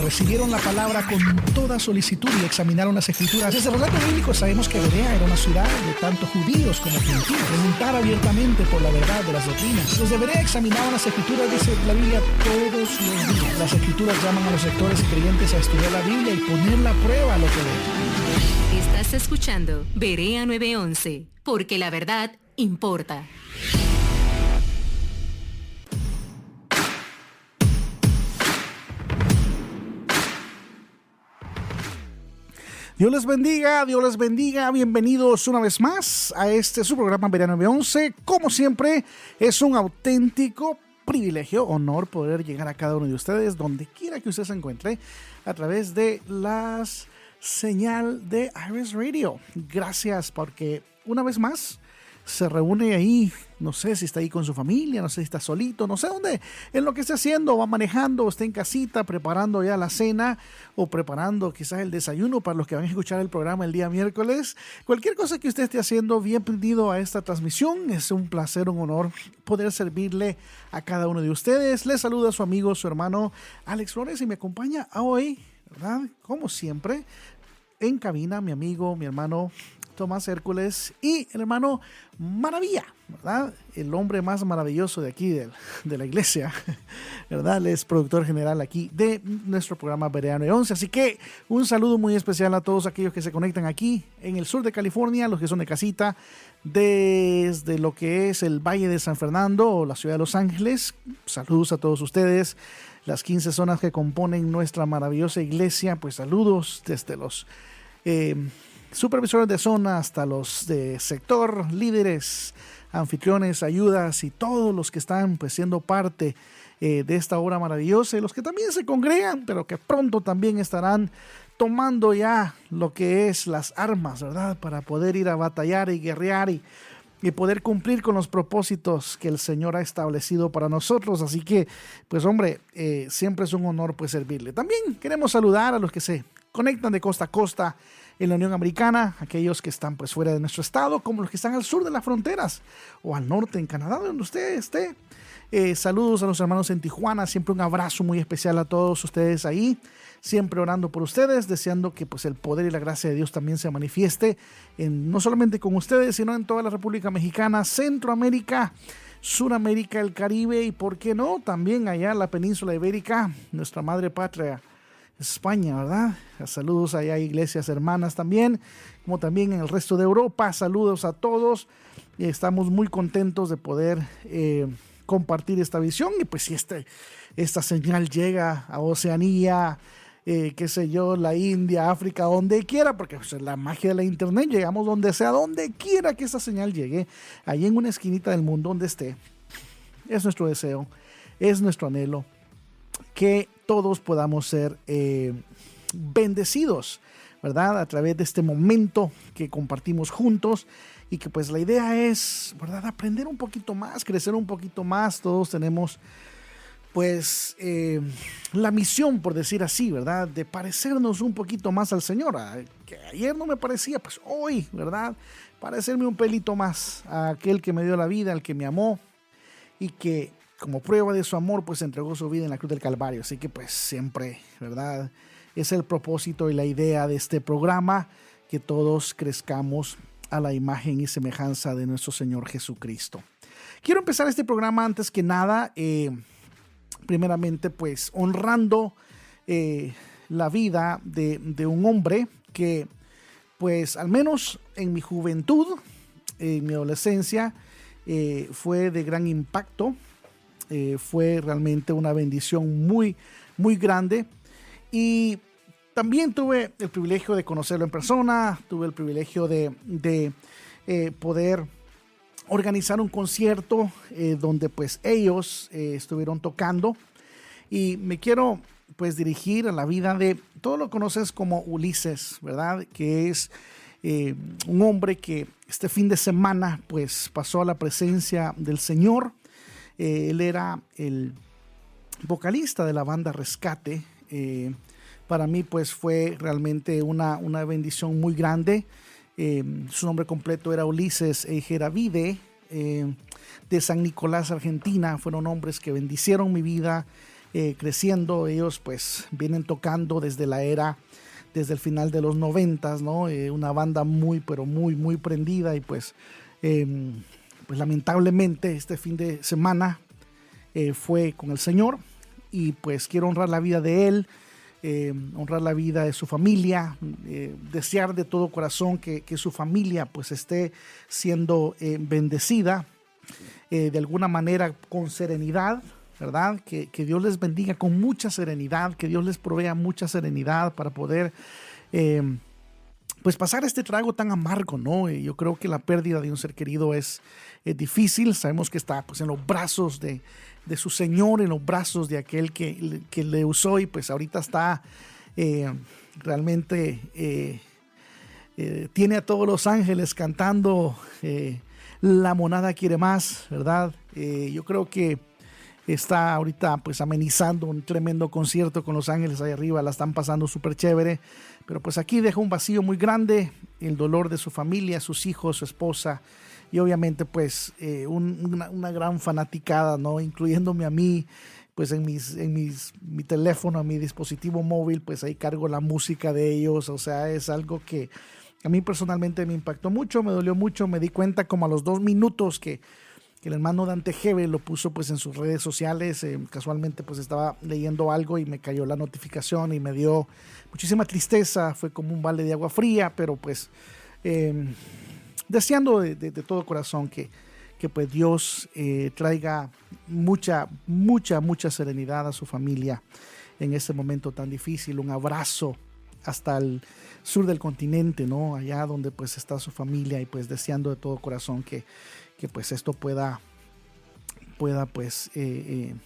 recibieron la palabra con toda solicitud y examinaron las escrituras. Desde el relato bíblico sabemos que Berea era una ciudad de tanto judíos como gentiles. Preguntar abiertamente por la verdad de las doctrinas. Desde Berea examinaban las escrituras, dice la Biblia, todos los días. Las escrituras llaman a los lectores y creyentes a estudiar la Biblia y poner a prueba lo que ven. Estás escuchando Berea 911, porque la verdad importa. Dios les bendiga, bienvenidos una vez más a su programa Berea 911. Como siempre, es un auténtico privilegio, honor poder llegar a cada uno de ustedes, donde quiera que usted se encuentre, a través de la señal de Iris Radio. Gracias porque una vez más se reúne ahí, no sé si está ahí con su familia, no sé si está solito, no sé dónde, en lo que esté haciendo, va manejando, o está en casita, preparando ya la cena, o preparando quizás el desayuno para los que van a escuchar el programa el día miércoles. Cualquier cosa que usted esté haciendo, bienvenido a esta transmisión. Es un placer, un honor poder servirle a cada uno de ustedes. Les saluda su amigo, su hermano Alex Flores, y me acompaña hoy, ¿verdad? Como siempre, en cabina, mi amigo, mi hermano Tomás Hércules y el hermano Maravilla, ¿verdad? El hombre más maravilloso de aquí de la iglesia, ¿verdad? Él es productor general aquí de nuestro programa Berea 911. Así que un saludo muy especial a todos aquellos que se conectan aquí en el sur de California, los que son de casita, desde lo que es el Valle de San Fernando o la ciudad de Los Ángeles. Saludos a todos ustedes. Las 15 zonas que componen nuestra maravillosa iglesia, pues saludos desde los supervisores de zona hasta los de sector, líderes, anfitriones, ayudas y todos los que están pues siendo parte de esta obra maravillosa, y los que también se congregan, pero que pronto también estarán tomando ya lo que es las armas, ¿verdad? Para poder ir a batallar y guerrear y poder cumplir con los propósitos que el Señor ha establecido para nosotros. Así que, pues hombre, siempre es un honor pues servirle. También queremos saludar a los que se conectan de costa a costa en la Unión Americana, aquellos que están pues fuera de nuestro estado, como los que están al sur de las fronteras o al norte en Canadá, donde usted esté. Saludos a los hermanos en Tijuana, siempre un abrazo muy especial a todos ustedes ahí, siempre orando por ustedes, deseando que pues el poder y la gracia de Dios también se manifieste no solamente con ustedes, sino en toda la República Mexicana, Centroamérica, Suramérica, el Caribe y por qué no, también allá en la península ibérica, nuestra madre patria España, ¿verdad? Saludos allá a iglesias hermanas también, como también en el resto de Europa. Saludos a todos. Estamos muy contentos de poder compartir esta visión. Y pues si esta señal llega a Oceanía, qué sé yo, la India, África, donde quiera, porque pues, la magia de la internet, llegamos donde sea, donde quiera que esta señal llegue, ahí en una esquinita del mundo donde esté. Es nuestro deseo, es nuestro anhelo, que todos podamos ser bendecidos, ¿verdad? A través de este momento que compartimos juntos, y que pues la idea es, ¿verdad? Aprender un poquito más, crecer un poquito más. Todos tenemos pues la misión, por decir así, ¿verdad? De parecernos un poquito más al Señor. Que ayer no me parecía, pues hoy, ¿verdad? Parecerme un pelito más a aquel que me dio la vida, al que me amó y que como prueba de su amor, pues entregó su vida en la cruz del Calvario. Así que pues siempre, ¿verdad? Es el propósito y la idea de este programa, que todos crezcamos a la imagen y semejanza de nuestro Señor Jesucristo. Quiero empezar este programa antes que nada, primeramente pues honrando la vida de un hombre que pues al menos en mi juventud, en mi adolescencia, fue de gran impacto. Fue realmente una bendición muy, muy grande, y también tuve el privilegio de conocerlo en persona. Tuve el privilegio de poder organizar un concierto donde pues ellos estuvieron tocando, y me quiero pues dirigir a la vida de, todo lo conoces como Ulises, ¿verdad? Que es un hombre que este fin de semana pues pasó a la presencia del Señor. Él era el vocalista de la banda Rescate. Para mí pues fue realmente una bendición muy grande. Su nombre completo era Ulises Geravide, de San Nicolás, Argentina. Fueron hombres que bendicieron mi vida creciendo. Ellos pues vienen tocando desde el final de los 90s, ¿no? Una banda muy prendida y pues lamentablemente este fin de semana fue con el Señor y pues quiero honrar la vida de él, honrar la vida de su familia, desear de todo corazón que su familia pues esté siendo bendecida de alguna manera con serenidad, ¿verdad? Que Dios les bendiga con mucha serenidad, que Dios les provea mucha serenidad para poder pues pasar este trago tan amargo, ¿no? Yo creo que la pérdida de un ser querido es difícil. Sabemos que está pues en los brazos de su Señor, en los brazos de aquel que le usó y pues ahorita está realmente tiene a todos los ángeles cantando La Monada Quiere Más, ¿verdad? Yo creo que está ahorita pues amenizando un tremendo concierto con los ángeles ahí arriba, la están pasando súper chévere, pero pues aquí deja un vacío muy grande, el dolor de su familia, sus hijos, su esposa y obviamente pues una gran fanaticada, ¿no? Incluyéndome a mí, pues en mi teléfono, en mi dispositivo móvil, pues ahí cargo la música de ellos, o sea, es algo que a mí personalmente me impactó mucho, me dolió mucho, me di cuenta como a los 2 minutos que el hermano Dante Geve lo puso pues en sus redes sociales, casualmente pues estaba leyendo algo y me cayó la notificación y me dio muchísima tristeza, fue como un balde de agua fría, pero pues deseando de todo corazón que pues Dios traiga mucha serenidad a su familia en este momento tan difícil, un abrazo hasta el sur del continente, ¿no? Allá donde pues está su familia y pues deseando de todo corazón que pues esto pueda pues de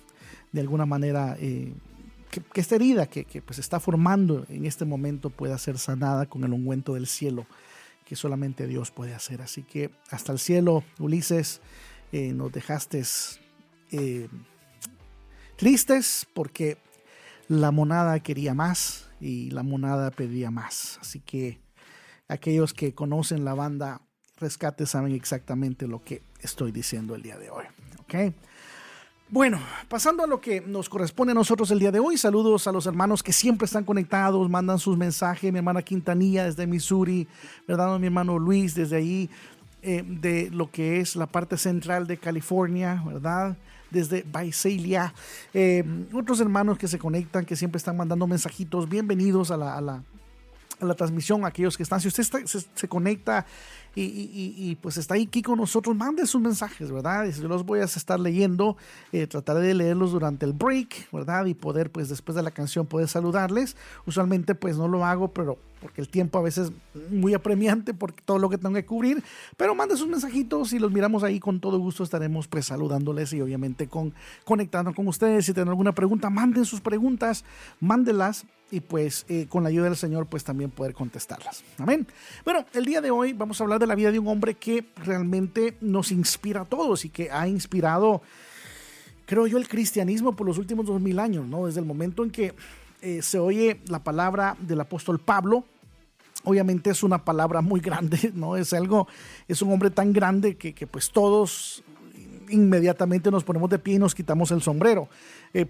alguna manera que esta herida que pues está formando en este momento pueda ser sanada con el ungüento del cielo que solamente Dios puede hacer. Así que hasta el cielo, Ulises, nos dejaste tristes porque la monada quería más y la monada pedía más. Así que aquellos que conocen la banda Rescate saben exactamente lo que estoy diciendo el día de hoy, ¿ok? Bueno, pasando a lo que nos corresponde a nosotros el día de hoy, saludos a los hermanos que siempre están conectados, mandan sus mensajes, mi hermana Quintanilla desde Missouri, ¿verdad? Mi hermano Luis desde ahí, de lo que es la parte central de California, ¿verdad? Desde Visalia, otros hermanos que se conectan, que siempre están mandando mensajitos, bienvenidos a la transmisión, aquellos que están, si usted se conecta y pues está aquí con nosotros, mande sus mensajes, ¿verdad? Y yo los voy a estar leyendo, trataré de leerlos durante el break, ¿verdad? Y poder pues después de la canción poder saludarles. Usualmente pues no lo hago, pero porque el tiempo a veces es muy apremiante porque todo lo que tengo que cubrir, pero mande sus mensajitos y los miramos ahí, con todo gusto estaremos pues saludándoles y obviamente conectando con ustedes. Si tienen alguna pregunta, manden sus preguntas, mándelas y pues con la ayuda del Señor pues también poder contestarlas. Amén. Bueno, el día de hoy vamos a hablar de la vida de un hombre que realmente nos inspira a todos y que ha inspirado, creo yo, el cristianismo por los últimos 2000 años, ¿no? Desde el momento en que se oye la palabra del apóstol Pablo, obviamente es una palabra muy grande, ¿no? Es un hombre tan grande que pues todos inmediatamente nos ponemos de pie y nos quitamos el sombrero,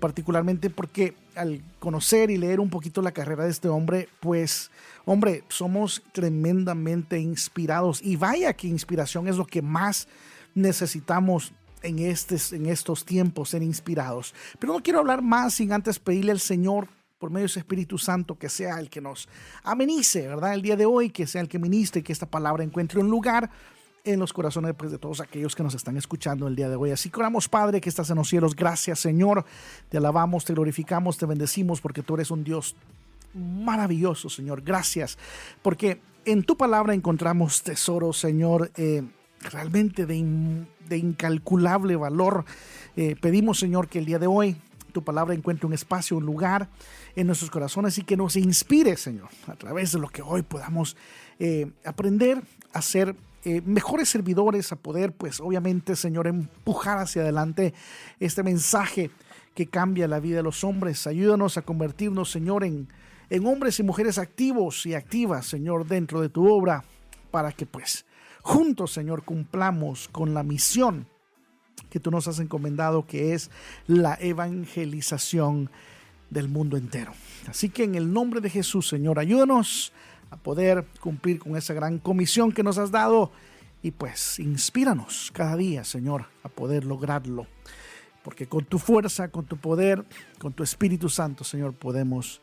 particularmente porque al conocer y leer un poquito la carrera de este hombre, pues, hombre, somos tremendamente inspirados y vaya que inspiración es lo que más necesitamos en estos tiempos, ser inspirados. Pero no quiero hablar más sin antes pedirle al Señor, por medio de su Espíritu Santo, que sea el que nos amenice, ¿verdad? El día de hoy, que sea el que ministre y que esta palabra encuentre un lugar en los corazones pues, de todos aquellos que nos están escuchando el día de hoy. Así que oramos, Padre, que estás en los cielos. Gracias, Señor. Te alabamos, te glorificamos, te bendecimos porque tú eres un Dios maravilloso, Señor. Gracias, porque en tu palabra encontramos tesoros, Señor, realmente de incalculable valor. Pedimos, Señor, que el día de hoy tu palabra encuentre un espacio, un lugar en nuestros corazones y que nos inspire, Señor, a través de lo que hoy podamos aprender a ser mejores servidores, a poder, pues obviamente, Señor, empujar hacia adelante este mensaje que cambia la vida de los hombres. Ayúdanos a convertirnos, Señor, en hombres y mujeres activos y activas, Señor, dentro de tu obra, para que pues juntos, Señor, cumplamos con la misión que tú nos has encomendado, que es la evangelización del mundo entero. Así que en el nombre de Jesús, Señor, ayúdanos a poder cumplir con esa gran comisión que nos has dado y pues inspíranos cada día, Señor, a poder lograrlo. Porque con tu fuerza, con tu poder, con tu Espíritu Santo, Señor, podemos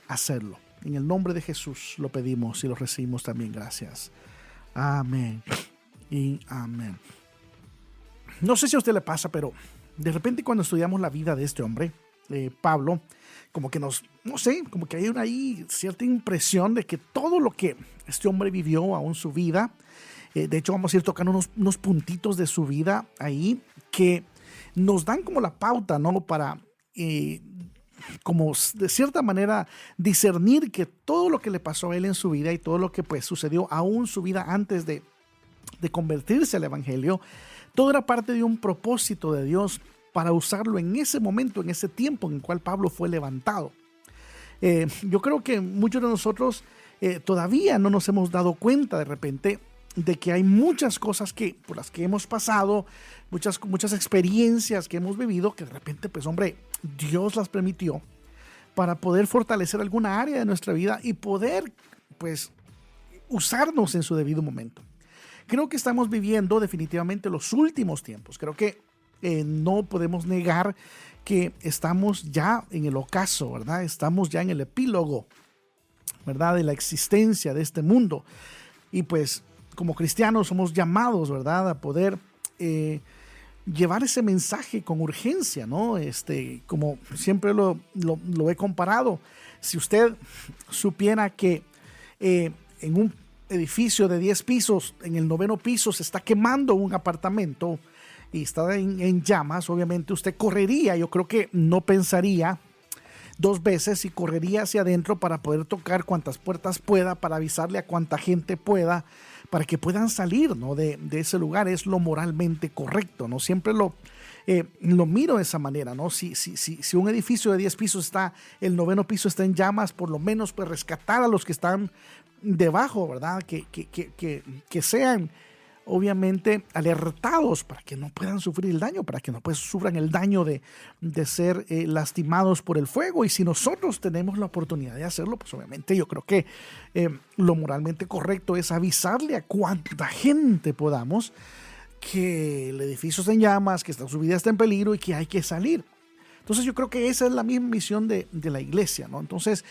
hacerlo. En el nombre de Jesús lo pedimos y lo recibimos también. Gracias. Amén y amén. No sé si a usted le pasa, pero de repente cuando estudiamos la vida de este hombre, Pablo, como que como que hay ahí cierta impresión de que todo lo que este hombre vivió aún su vida, de hecho vamos a ir tocando unos puntitos de su vida ahí que nos dan como la pauta, ¿no? Para como de cierta manera discernir que todo lo que le pasó a él en su vida y todo lo que pues sucedió aún su vida antes de convertirse al evangelio, todo era parte de un propósito de Dios para usarlo en ese momento, en ese tiempo en el cual Pablo fue levantado. Yo creo que muchos de nosotros todavía no nos hemos dado cuenta de repente de que hay muchas cosas por las que hemos pasado, muchas experiencias que hemos vivido, que de repente, pues hombre, Dios las permitió para poder fortalecer alguna área de nuestra vida y poder, pues, usarnos en su debido momento. Creo que estamos viviendo definitivamente los últimos tiempos. Creo que no podemos negar que estamos ya en el ocaso, ¿verdad? Estamos ya en el epílogo, ¿verdad? De la existencia de este mundo. Y pues como cristianos somos llamados, ¿verdad? A poder llevar ese mensaje con urgencia, ¿no? Como siempre lo he comparado. Si usted supiera que en un edificio de 10 pisos, en el 9º piso se está quemando un apartamento y está en llamas, obviamente usted correría, yo creo que no pensaría 2 veces y correría hacia adentro para poder tocar cuantas puertas pueda, para avisarle a cuanta gente pueda, para que puedan salir, ¿no? de ese lugar. Es lo moralmente correcto, ¿no? Siempre lo miro de esa manera, ¿no? Si un edificio de 10 pisos está, el 9º piso está en llamas, por lo menos pues rescatar a los que están debajo, ¿verdad? Que sean obviamente alertados para que no puedan sufrir el daño, para que no pues sufran el daño de ser lastimados por el fuego. Y si nosotros tenemos la oportunidad de hacerlo, pues obviamente yo creo que lo moralmente correcto es avisarle a cuanta gente podamos que el edificio está en llamas, que su vida está en peligro y que hay que salir. Entonces yo creo que esa es la misma misión de la iglesia, ¿no? Entonces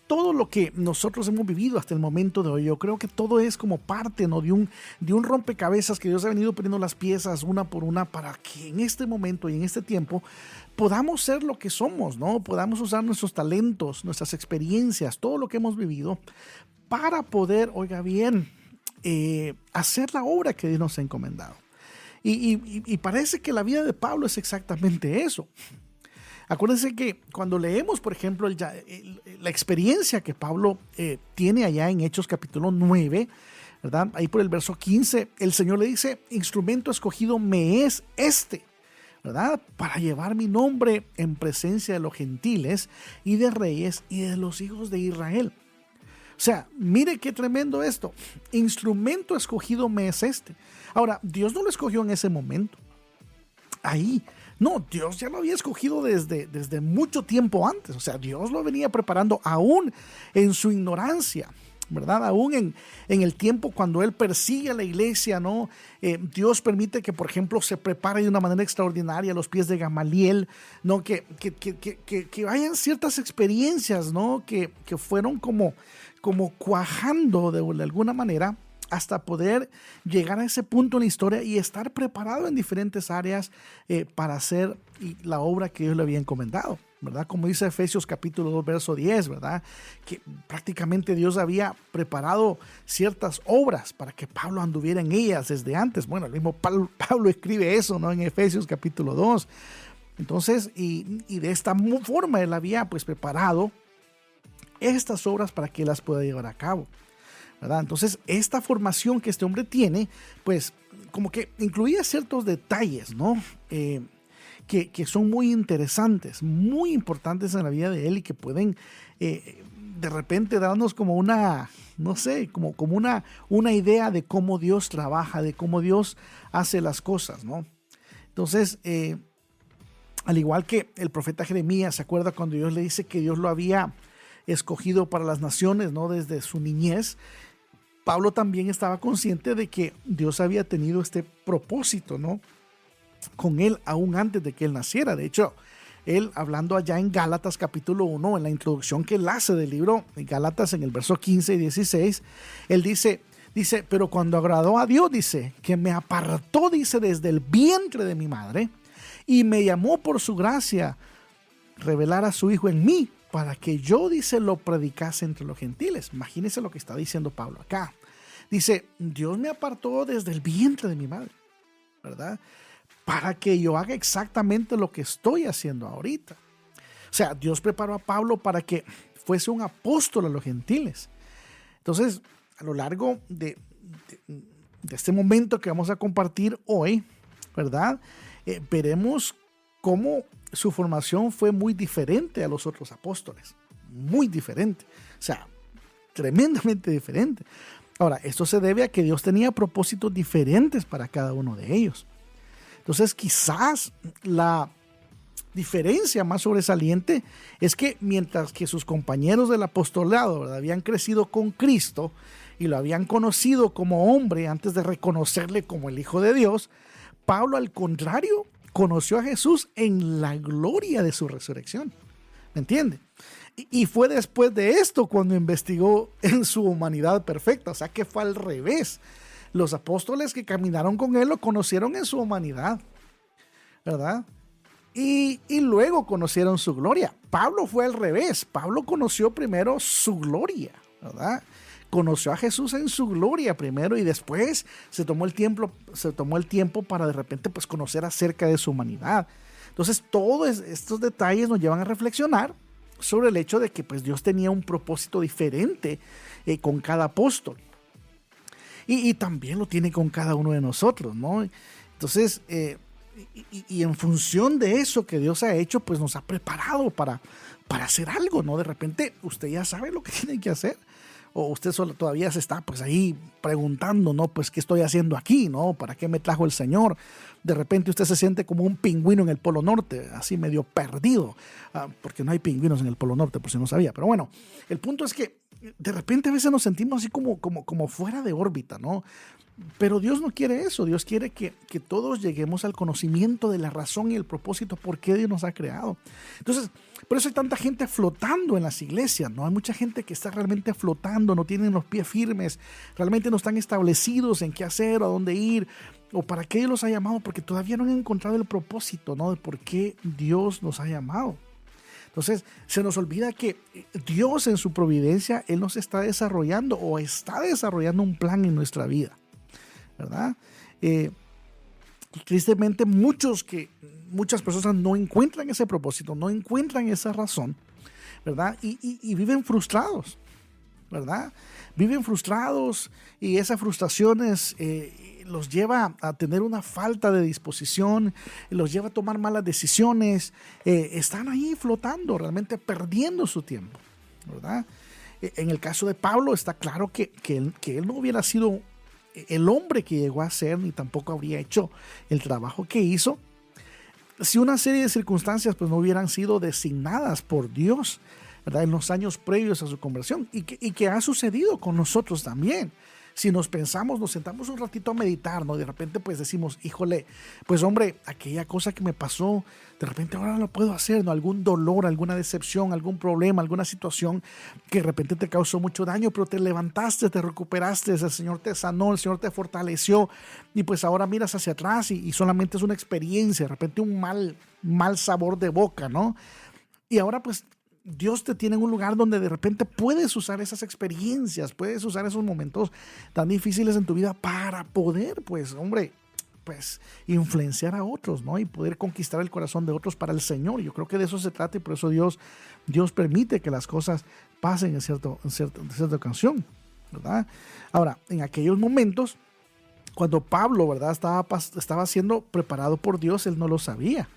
todo lo que nosotros hemos vivido hasta el momento de hoy, yo creo que todo es como parte, ¿no? de un rompecabezas que Dios ha venido poniendo las piezas una por una para que en este momento y en este tiempo podamos ser lo que somos, ¿no? Podamos usar nuestros talentos, nuestras experiencias, todo lo que hemos vivido para poder, oiga bien, hacer la obra que Dios nos ha encomendado. Y parece que la vida de Pablo es exactamente eso. Acuérdense que cuando leemos, por ejemplo, la experiencia que Pablo tiene allá en Hechos capítulo 9, ¿verdad? Ahí por el verso 15, el Señor le dice: instrumento escogido me es ¿verdad? Para llevar mi nombre en presencia de los gentiles y de reyes y de los hijos de Israel. O sea, mire qué tremendo esto. Instrumento escogido me es Ahora, Dios no lo escogió en ese momento. Ahí. No, Dios ya lo había escogido desde mucho tiempo antes. O sea, Dios lo venía preparando aún en su ignorancia, ¿verdad? Aún en el tiempo cuando Él persigue a la iglesia, ¿no? Dios permite que, por ejemplo, se prepare de una manera extraordinaria a los pies de Gamaliel, ¿no? Que hayan ciertas experiencias, ¿no? Que fueron como cuajando de alguna manera hasta poder llegar a ese punto en la historia y estar preparado en diferentes áreas para hacer la obra que Dios le había encomendado, ¿verdad? Como dice Efesios capítulo 2, verso 10, ¿verdad? Que prácticamente Dios había preparado ciertas obras para que Pablo anduviera en ellas desde antes. Bueno, el mismo Pablo escribe eso, ¿no? En Efesios capítulo 2. Entonces, y de esta forma él había pues preparado estas obras para que las pueda llevar a cabo, ¿verdad? Entonces, esta formación que este hombre tiene, pues como que incluía ciertos detalles, ¿no? Que son muy interesantes, muy importantes en la vida de él y que pueden de repente darnos como una, no sé, como una idea de cómo Dios trabaja, de cómo Dios hace las cosas, ¿no? Entonces, al igual que el profeta Jeremías, ¿se acuerda cuando Dios le dice que Dios lo había escogido para las naciones, ¿no? Desde su niñez? Pablo también estaba consciente de que Dios había tenido este propósito, ¿no? Con él aún antes de que él naciera. De hecho, él hablando allá en Gálatas capítulo 1, en la introducción que él hace del libro de Gálatas en el verso 15 y 16, él dice, pero cuando agradó a Dios, dice, que me apartó, dice, desde el vientre de mi madre y me llamó por su gracia, revelar a su Hijo en mí, para que yo, dice, lo predicase entre los gentiles. Imagínense lo que está diciendo Pablo acá. Dice, Dios me apartó desde el vientre de mi madre, ¿verdad? Para que yo haga exactamente lo que estoy haciendo ahorita. O sea, Dios preparó a Pablo para que fuese un apóstol a los gentiles. Entonces, a lo largo de este momento que vamos a compartir hoy, ¿verdad? Veremos cómo su formación fue muy diferente a los otros apóstoles. Muy diferente. O sea, tremendamente diferente. Ahora, esto se debe a que Dios tenía propósitos diferentes para cada uno de ellos. Entonces, quizás la diferencia más sobresaliente es que mientras que sus compañeros del apostolado, ¿verdad?, habían crecido con Cristo y lo habían conocido como hombre antes de reconocerle como el Hijo de Dios, Pablo, al contrario, conoció a Jesús en la gloria de su resurrección. ¿Me entiende? Y fue después de esto cuando investigó en su humanidad perfecta. O sea que fue al revés. Los apóstoles que caminaron con él lo conocieron en su humanidad, ¿verdad? Y luego conocieron su gloria. Pablo fue al revés. Pablo conoció primero su gloria, ¿verdad? Conoció a Jesús en su gloria primero y después se tomó el tiempo para de repente pues conocer acerca de su humanidad. Entonces todos estos detalles nos llevan a reflexionar sobre el hecho de que pues Dios tenía un propósito diferente con cada apóstol. Y también lo tiene con cada uno de nosotros, ¿no? Entonces, y en función de eso que Dios ha hecho, pues nos ha preparado para hacer algo, ¿no? De repente usted ya sabe lo que tiene que hacer. O usted todavía se está pues ahí preguntando, ¿no? Pues ¿qué estoy haciendo aquí, no? ¿Para qué me trajo el Señor? De repente usted se siente como un pingüino en el Polo Norte, así medio perdido, porque no hay pingüinos en el Polo Norte, por si no sabía. Pero bueno, el punto es que de repente a veces nos sentimos así como fuera de órbita, ¿no? Pero Dios no quiere eso. Dios quiere que todos lleguemos al conocimiento de la razón y el propósito por qué Dios nos ha creado. Entonces, por eso hay tanta gente flotando en las iglesias, ¿no? Hay mucha gente que está realmente flotando, no tienen los pies firmes, realmente no están establecidos en qué hacer o a dónde ir o para qué Dios los ha llamado, porque todavía no han encontrado el propósito, ¿no? De por qué Dios nos ha llamado. Entonces, se nos olvida que Dios en su providencia, Él nos está desarrollando o está desarrollando un plan en nuestra vida, ¿verdad? Tristemente muchas personas no encuentran ese propósito, no encuentran esa razón, ¿verdad? Y viven frustrados, ¿verdad? Viven frustrados y esas frustraciones los lleva a tener una falta de disposición, los lleva a tomar malas decisiones, están ahí flotando, realmente perdiendo su tiempo, ¿verdad? En el caso de Pablo está claro que él no hubiera sido el hombre que llegó a ser, ni tampoco habría hecho el trabajo que hizo, si una serie de circunstancias pues no hubieran sido designadas por Dios, ¿verdad?, en los años previos a su conversión, y que ha sucedido con nosotros también. Si nos sentamos un ratito a meditar, ¿no? De repente pues decimos, híjole, pues hombre, aquella cosa que me pasó, de repente ahora no lo puedo hacer, ¿no? Algún dolor, alguna decepción, algún problema, alguna situación que de repente te causó mucho daño, pero te levantaste, te recuperaste, el Señor te sanó, el Señor te fortaleció, y pues ahora miras hacia atrás y solamente es una experiencia, de repente un mal sabor de boca, ¿no? Y ahora pues Dios te tiene en un lugar donde de repente puedes usar esas experiencias, puedes usar esos momentos tan difíciles en tu vida para poder, pues, hombre, pues, influenciar a otros, ¿no? Y poder conquistar el corazón de otros para el Señor. Yo creo que de eso se trata y por eso Dios permite que las cosas pasen en cierta ocasión, ¿verdad? Ahora, en aquellos momentos, cuando Pablo, ¿verdad?, estaba siendo preparado por Dios, él no lo sabía,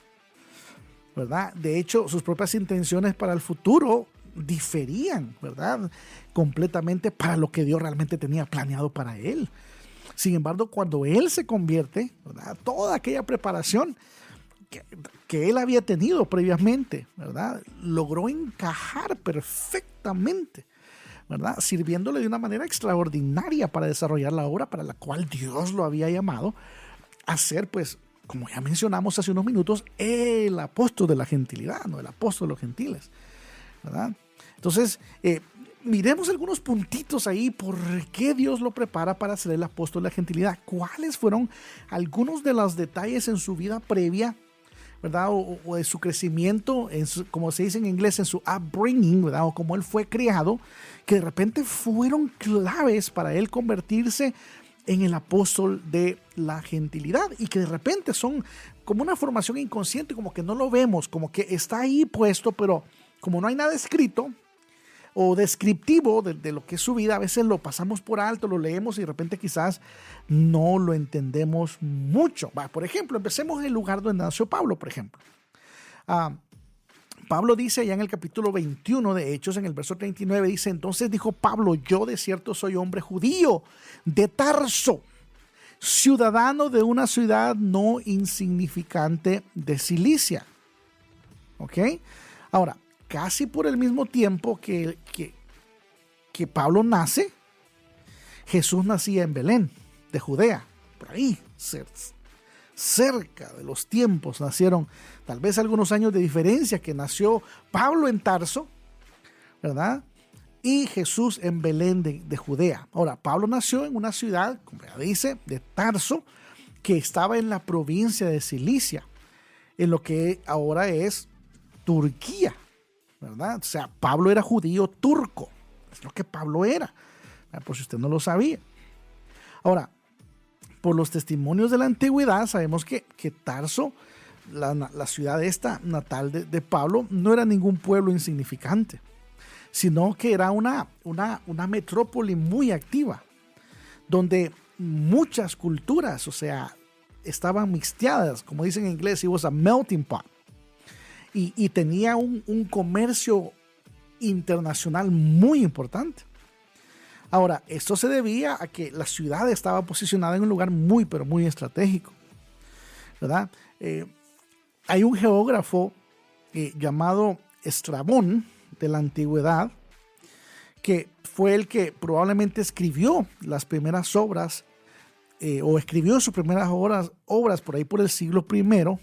¿verdad? De hecho, sus propias intenciones para el futuro diferían, ¿verdad?, completamente para lo que Dios realmente tenía planeado para él. Sin embargo, cuando él se convierte, ¿verdad?, toda aquella preparación que él había tenido previamente, ¿verdad?, logró encajar perfectamente, ¿verdad?, sirviéndole de una manera extraordinaria para desarrollar la obra para la cual Dios lo había llamado a ser, pues, como ya mencionamos hace unos minutos, el apóstol de la gentilidad, ¿no?, el apóstol de los gentiles, ¿verdad? Entonces, miremos algunos puntitos ahí por qué Dios lo prepara para ser el apóstol de la gentilidad. ¿Cuáles fueron algunos de los detalles en su vida previa, ¿verdad?, o de su crecimiento, como se dice en inglés, en su upbringing, ¿verdad?, o como él fue criado, que de repente fueron claves para él convertirse en el apóstol de la gentilidad, y que de repente son como una formación inconsciente, como que no lo vemos, como que está ahí puesto, pero como no hay nada escrito o descriptivo de lo que es su vida, a veces lo pasamos por alto, lo leemos y de repente quizás no lo entendemos mucho. Por ejemplo, empecemos en el lugar donde nació Pablo, por ejemplo. Pablo dice allá en el capítulo 21 de Hechos, en el verso 39, dice: entonces dijo Pablo, yo de cierto soy hombre judío de Tarso, ciudadano de una ciudad no insignificante de Cilicia. ¿Ok? Ahora, casi por el mismo tiempo que Pablo nace, Jesús nacía en Belén, de Judea, por ahí, cerca de los tiempos nacieron, tal vez algunos años de diferencia, que nació Pablo en Tarso, ¿verdad?, y Jesús en Belén de Judea. Ahora, Pablo nació en una ciudad, como ya dice, de Tarso, que estaba en la provincia de Cilicia, en lo que ahora es Turquía, ¿verdad? O sea, Pablo era judío turco, es lo que Pablo era, por si usted no lo sabía. Ahora, por los testimonios de la antigüedad, sabemos que Tarso, la ciudad esta natal de Pablo, no era ningún pueblo insignificante, sino que era una metrópoli muy activa, donde muchas culturas, o sea, estaban mixteadas, como dicen en inglés, it was a melting pot, y tenía un comercio internacional muy importante. Ahora, esto se debía a que la ciudad estaba posicionada en un lugar muy, pero muy estratégico, ¿verdad? Hay un geógrafo llamado Estrabón de la antigüedad, que fue el que probablemente escribió las primeras obras, o escribió sus primeras obras por ahí por el siglo I.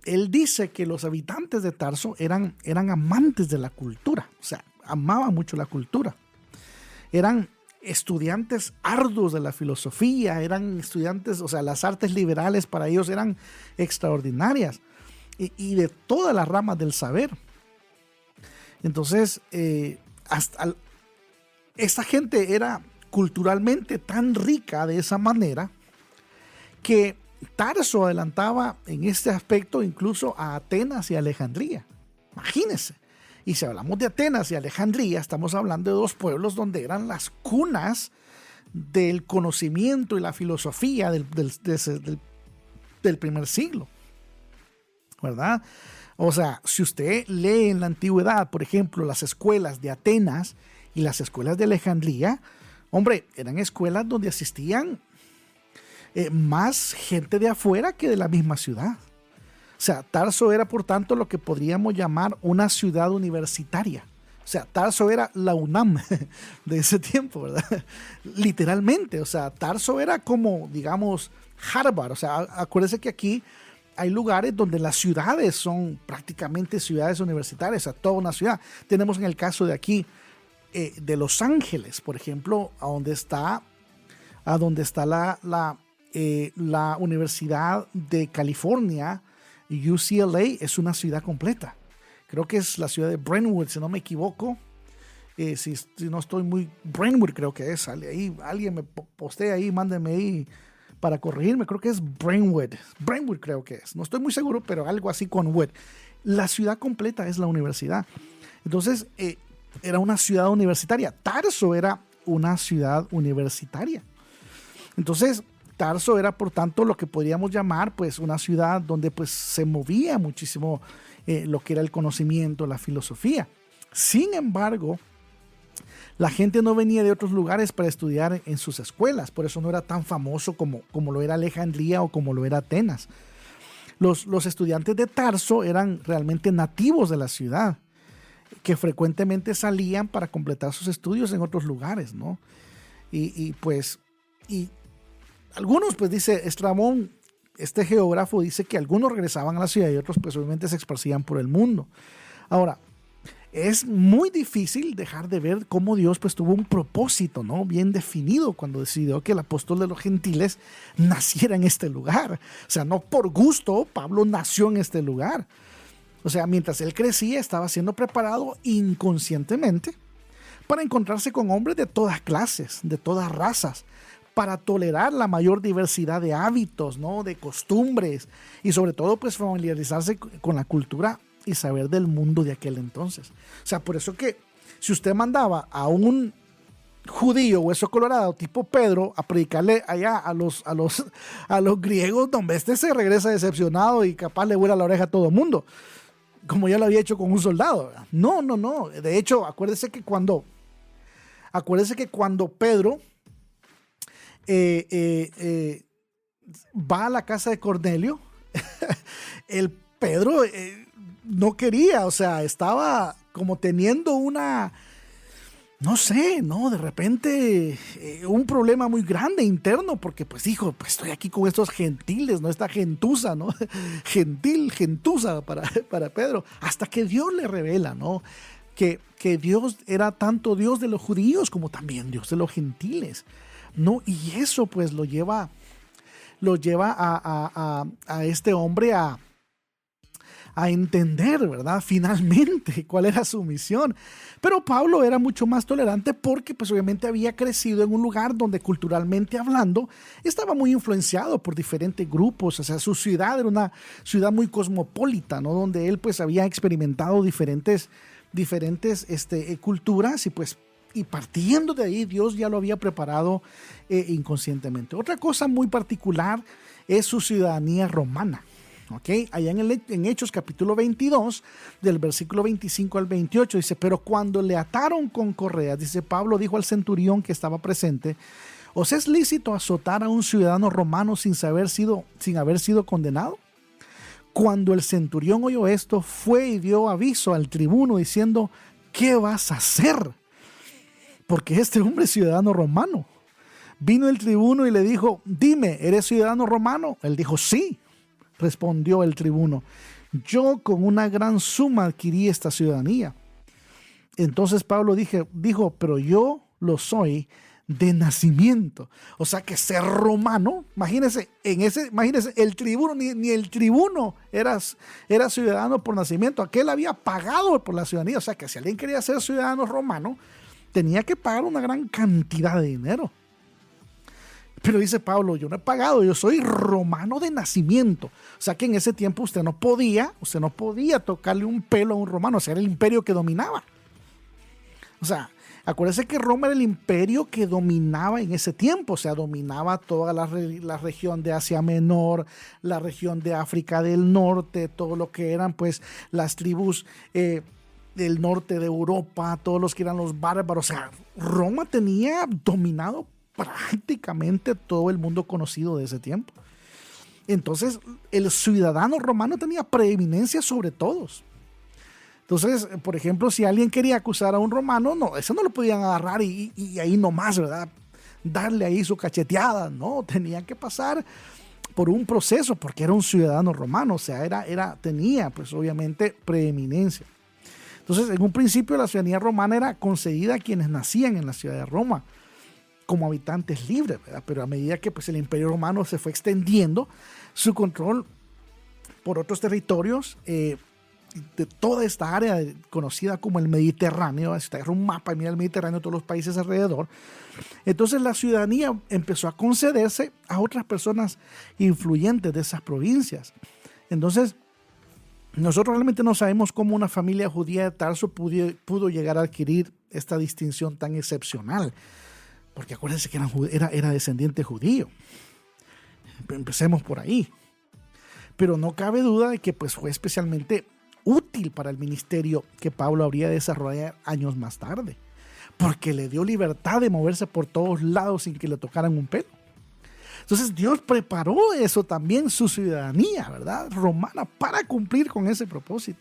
Él dice que los habitantes de Tarso eran amantes de la cultura, o sea, amaban mucho la cultura. Eran estudiantes arduos de la filosofía, eran estudiantes, o sea, las artes liberales para ellos eran extraordinarias, y de todas las ramas del saber. Entonces, esta gente era culturalmente tan rica de esa manera que Tarso adelantaba en este aspecto incluso a Atenas y Alejandría. Imagínense. Y si hablamos de Atenas y Alejandría, estamos hablando de dos pueblos donde eran las cunas del conocimiento y la filosofía del primer siglo, ¿verdad? O sea, si usted lee en la antigüedad, por ejemplo, las escuelas de Atenas y las escuelas de Alejandría, hombre, eran escuelas donde asistían más gente de afuera que de la misma ciudad. O sea, Tarso era, por tanto, lo que podríamos llamar una ciudad universitaria. O sea, Tarso era la UNAM de ese tiempo, ¿verdad? Literalmente, o sea, Tarso era como, digamos, Harvard. O sea, acuérdense que aquí hay lugares donde las ciudades son prácticamente ciudades universitarias, o sea, toda una ciudad. Tenemos en el caso de aquí, de Los Ángeles, por ejemplo, a donde está la Universidad de California, UCLA, es una ciudad completa. Creo que es la ciudad de Brentwood, si no me equivoco. Si no estoy muy... Brentwood creo que es. Ahí, alguien me postea ahí, mándenme ahí para corregirme. Creo que es Brentwood. Brentwood creo que es. No estoy muy seguro, pero algo así con Wood. La ciudad completa es la universidad. Entonces, era una ciudad universitaria. Tarso era una ciudad universitaria. Entonces, Tarso era, por tanto, lo que podríamos llamar pues una ciudad donde pues se movía muchísimo lo que era el conocimiento, la filosofía. Sin embargo, La gente no venía de otros lugares para estudiar en sus escuelas, por eso no era tan famoso como lo era Alejandría o como lo era Atenas. Los estudiantes de Tarso eran realmente nativos de la ciudad, que frecuentemente salían para completar sus estudios en otros lugares, ¿no? Y algunos, pues dice Estrabón, este geógrafo dice que algunos regresaban a la ciudad y otros pues obviamente se esparcían por el mundo. Ahora, es muy difícil dejar de ver cómo Dios pues tuvo un propósito, ¿no? Bien definido cuando decidió que el apóstol de los gentiles naciera en este lugar. O sea, no por gusto, Pablo nació en este lugar. O sea, mientras él crecía, estaba siendo preparado inconscientemente para encontrarse con hombres de todas clases, de todas razas, para tolerar la mayor diversidad de hábitos, ¿no? De costumbres y sobre todo pues familiarizarse con la cultura y saber del mundo de aquel entonces. O sea, por eso que si usted mandaba a un judío hueso colorado tipo Pedro a predicarle allá a los griegos, donde este se regresa decepcionado y capaz le vuela la oreja a todo el mundo, como ya lo había hecho con un soldado, ¿verdad? No. De hecho, acuérdese que cuando Pedro va a la casa de Cornelio, el Pedro no quería, o sea, estaba como teniendo una, no sé, ¿no? De repente un problema muy grande interno, porque pues dijo, pues estoy aquí con estos gentiles, ¿no? Esta gentuza, ¿no? Gentuza para Pedro, hasta que Dios le revela, ¿no? Que Dios era tanto Dios de los judíos como también Dios de los gentiles, ¿no? Y eso pues lo lleva a este hombre a entender, ¿verdad? Finalmente cuál era su misión. Pero Pablo era mucho más tolerante porque pues obviamente había crecido en un lugar donde culturalmente hablando estaba muy influenciado por diferentes grupos. O sea, su ciudad era una ciudad muy cosmopolita, ¿no? Donde él pues había experimentado diferentes culturas y partiendo de ahí Dios ya lo había preparado inconscientemente. Otra cosa muy particular es su ciudadanía romana. Okay. Allá en Hechos capítulo 22 del versículo 25 al 28 dice, pero cuando le ataron con correas, dice Pablo dijo al centurión que estaba presente, ¿os es lícito azotar a un ciudadano romano sin haber sido condenado? Cuando el centurión oyó esto, fue y dio aviso al tribuno diciendo, ¿qué vas a hacer? Porque este hombre es ciudadano romano. Vino el tribuno y le dijo, dime, ¿eres ciudadano romano? Él dijo, sí. Respondió el tribuno, yo con una gran suma adquirí esta ciudadanía. Entonces Pablo dijo, pero yo lo soy de nacimiento. O sea que ser romano, imagínense, el tribuno, ni el tribuno era ciudadano por nacimiento, aquel había pagado por la ciudadanía. O sea que si alguien quería ser ciudadano romano, tenía que pagar una gran cantidad de dinero. Pero dice Pablo, yo no he pagado, yo soy romano de nacimiento. O sea que en ese tiempo usted no podía tocarle un pelo a un romano, o sea, era el imperio que dominaba. O sea, acuérdese que Roma era el imperio que dominaba en ese tiempo, o sea, dominaba toda la región de Asia Menor, la región de África del Norte, todo lo que eran pues las tribus del norte de Europa, todos los que eran los bárbaros. O sea, Roma tenía dominado prácticamente todo el mundo conocido de ese tiempo. Entonces el ciudadano romano tenía preeminencia sobre todos. Entonces, por ejemplo, si alguien quería acusar a un romano, no, eso no lo podían agarrar y ahí nomás, ¿verdad? Darle ahí su cacheteada, no, tenían que pasar por un proceso porque era un ciudadano romano, o sea, tenía pues obviamente preeminencia. Entonces, en un principio la ciudadanía romana era concedida a quienes nacían en la ciudad de Roma como habitantes libres, ¿verdad? Pero a medida que pues, el imperio romano se fue extendiendo su control por otros territorios de toda esta área conocida como el Mediterráneo, si usted agarra un mapa y mira el Mediterráneo, todos los países alrededor, entonces la ciudadanía empezó a concederse a otras personas influyentes de esas provincias. Entonces, nosotros realmente no sabemos cómo una familia judía de Tarso pudo llegar a adquirir esta distinción tan excepcional. Porque acuérdense que era descendiente judío. Empecemos por ahí. Pero no cabe duda de que pues, fue especialmente útil para el ministerio que Pablo habría desarrollado años más tarde. porque le dio libertad de moverse por todos lados sin que le tocaran un pelo. Entonces Dios preparó eso también, su ciudadanía, ¿verdad?, romana, para cumplir con ese propósito.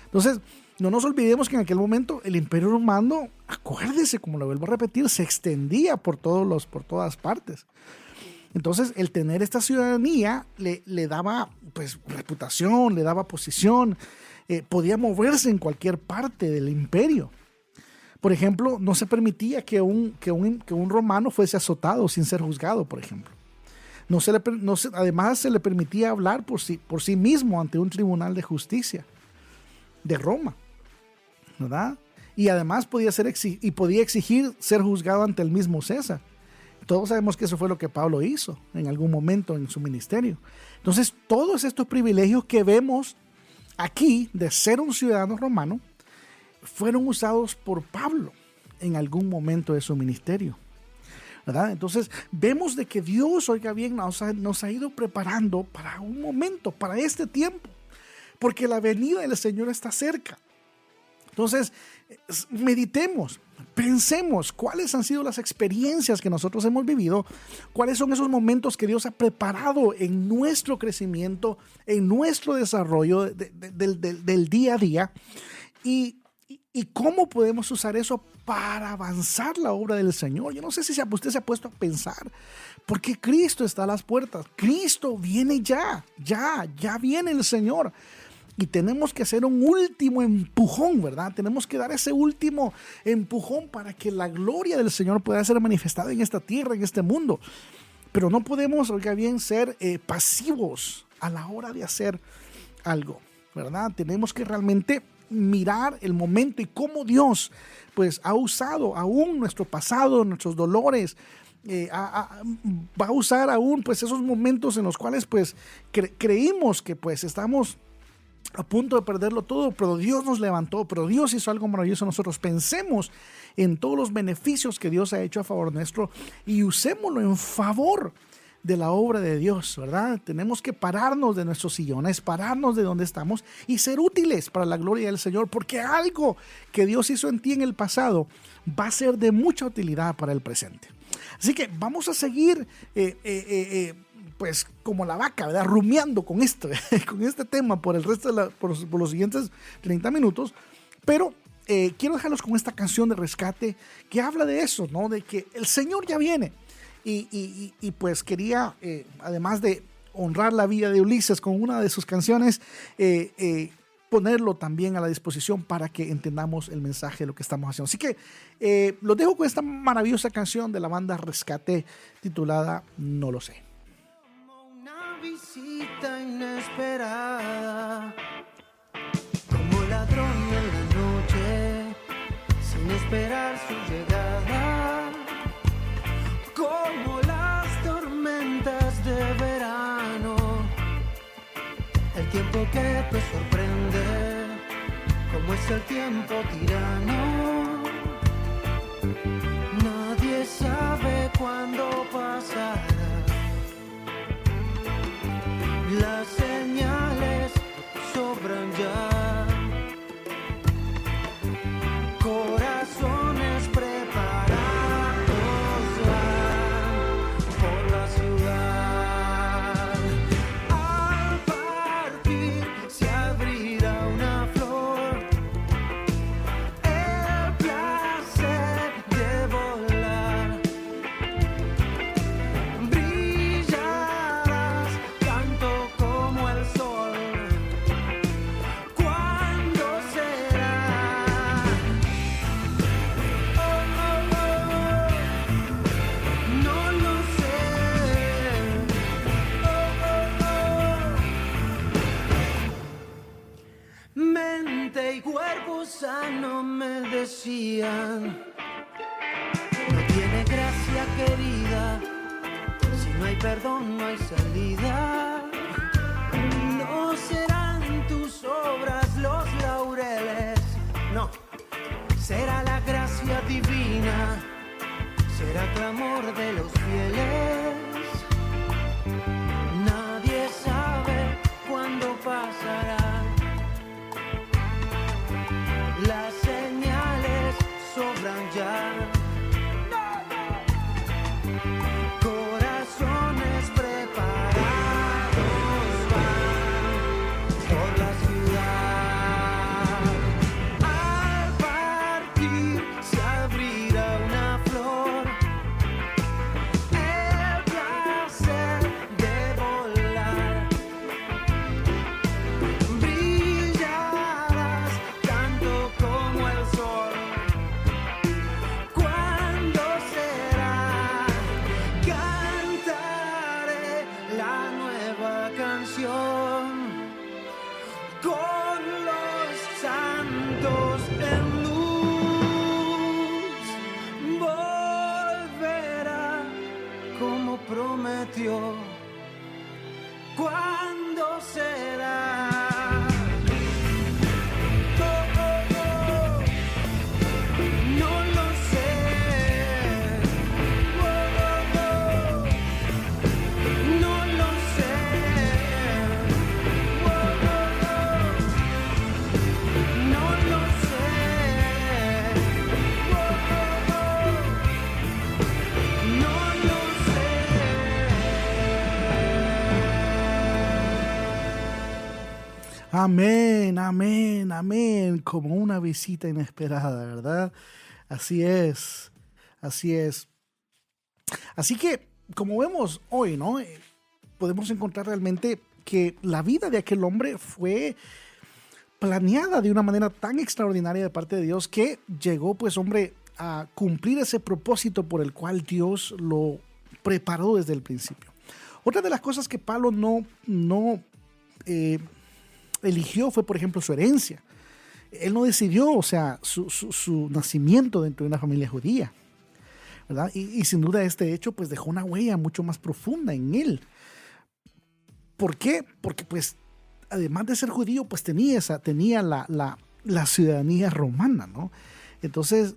Entonces, no nos olvidemos que en aquel momento el Imperio Romano, acuérdese, como lo vuelvo a repetir, se extendía por todas partes. Entonces, el tener esta ciudadanía le daba pues reputación, le daba posición, podía moverse en cualquier parte del imperio. Por ejemplo, no se permitía que un romano fuese azotado sin ser juzgado, por ejemplo. Además, se le permitía hablar por sí mismo ante un tribunal de justicia de Roma, ¿verdad? Y además podía exigir ser juzgado ante el mismo César. Todos sabemos que eso fue lo que Pablo hizo en algún momento en su ministerio. Entonces, todos estos privilegios que vemos aquí de ser un ciudadano romano fueron usados por Pablo en algún momento de su ministerio, ¿verdad? Entonces, vemos de que Dios, oiga bien, nos ha ido preparando para un momento, para este tiempo, porque la venida del Señor está cerca. Entonces, meditemos, pensemos cuáles han sido las experiencias que nosotros hemos vivido, cuáles son esos momentos que Dios ha preparado en nuestro crecimiento, en nuestro desarrollo del día a día, y cómo podemos usar eso para avanzar la obra del Señor. Yo no sé si usted se ha puesto a pensar, porque Cristo está a las puertas, Cristo viene ya viene el Señor. Y tenemos que hacer un último empujón, ¿verdad? Tenemos que dar ese último empujón para que la gloria del Señor pueda ser manifestada en esta tierra, en este mundo. Pero no podemos, oiga bien, ser pasivos a la hora de hacer algo, ¿verdad? Tenemos que realmente mirar el momento y cómo Dios pues ha usado aún nuestro pasado, nuestros dolores, va a usar aún pues esos momentos en los cuales pues creímos que pues estamos a punto de perderlo todo, pero Dios nos levantó, pero Dios hizo algo maravilloso. Nosotros pensemos en todos los beneficios que Dios ha hecho a favor nuestro y usémoslo en favor de la obra de Dios, ¿verdad? Tenemos que pararnos de nuestros sillones, pararnos de donde estamos y ser útiles para la gloria del Señor, porque algo que Dios hizo en ti en el pasado va a ser de mucha utilidad para el presente. Así que vamos a seguir pues como la vaca, ¿verdad?, rumiando con este tema por el resto por los siguientes 30 minutos, pero quiero dejarlos con esta canción de rescate que habla de eso, ¿no?, de que el Señor ya viene y pues quería, además de honrar la vida de Ulises con una de sus canciones, ponerlo también a la disposición para que entendamos el mensaje de lo que estamos haciendo. Así que los dejo con esta maravillosa canción de la banda Rescate titulada No lo sé. Visita inesperada, como ladrón en la noche, sin esperar su llegada, como las tormentas de verano, el tiempo que te sorprende, como es el tiempo tirano, nadie sabe cuándo pasará. Las señales sobran ya, corazones preparados van por la ciudad. Al partir se abrirá una flor, el placer de volar. Mente y cuerpo sano me decían, no tiene gracia querida, si no hay perdón no hay salida. No serán tus obras los laureles, no, será la gracia divina, será clamor de los fieles. Nadie sabe cuándo pasará. Las señales sobran ya. Amén, amén, amén, como una visita inesperada, ¿verdad? Así es, así es. Así que, como vemos hoy, ¿no? Podemos encontrar realmente que la vida de aquel hombre fue planeada de una manera tan extraordinaria de parte de Dios que llegó, pues, hombre, a cumplir ese propósito por el cual Dios lo preparó desde el principio. Otra de las cosas que Pablo no eligió fue, por ejemplo, su herencia. Él no decidió, o sea, su nacimiento dentro de una familia judía, ¿verdad? Y sin duda este hecho pues dejó una huella mucho más profunda en él. ¿Por qué? Porque pues además de ser judío pues tenía la ciudadanía romana, ¿no? Entonces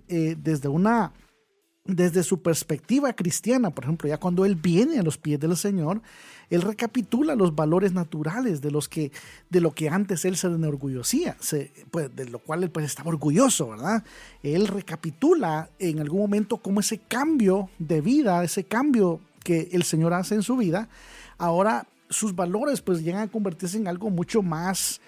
desde su perspectiva cristiana, por ejemplo, ya cuando él viene a los pies del Señor, él recapitula los valores naturales de lo que antes él se enorgullecía, pues, de lo cual él pues estaba orgulloso, ¿verdad? Él recapitula en algún momento cómo ese cambio de vida, ese cambio que el Señor hace en su vida, ahora sus valores pues llegan a convertirse en algo mucho más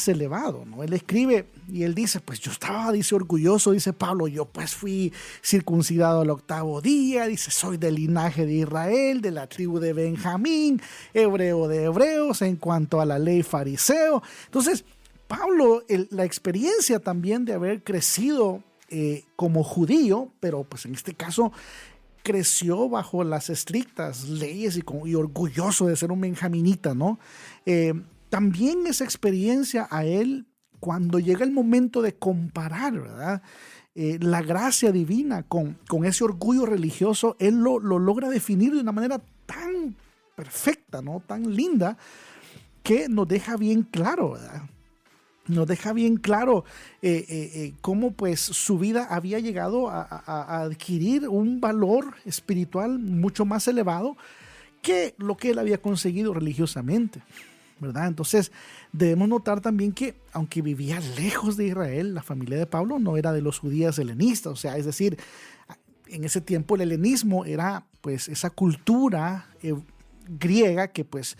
elevado, ¿no? Él escribe y él dice, pues yo estaba, dice, orgulloso, dice Pablo, yo pues fui circuncidado al 8º día, dice, soy del linaje de Israel, de la tribu de Benjamín, hebreo de hebreos, en cuanto a la ley fariseo. Entonces, Pablo, la experiencia también de haber crecido como judío, pero pues en este caso creció bajo las estrictas leyes y orgulloso de ser un benjaminita, ¿no? También esa experiencia a él, cuando llega el momento de comparar, ¿verdad? La gracia divina con ese orgullo religioso, él lo logra definir de una manera tan perfecta, ¿no? Tan linda, que nos deja bien claro, ¿verdad? Nos deja bien claro cómo pues su vida había llegado a adquirir un valor espiritual mucho más elevado que lo que él había conseguido religiosamente, ¿verdad? Entonces debemos notar también que aunque vivía lejos de Israel, la familia de Pablo no era de los judíos helenistas, o sea, es decir, en ese tiempo el helenismo era pues esa cultura griega que pues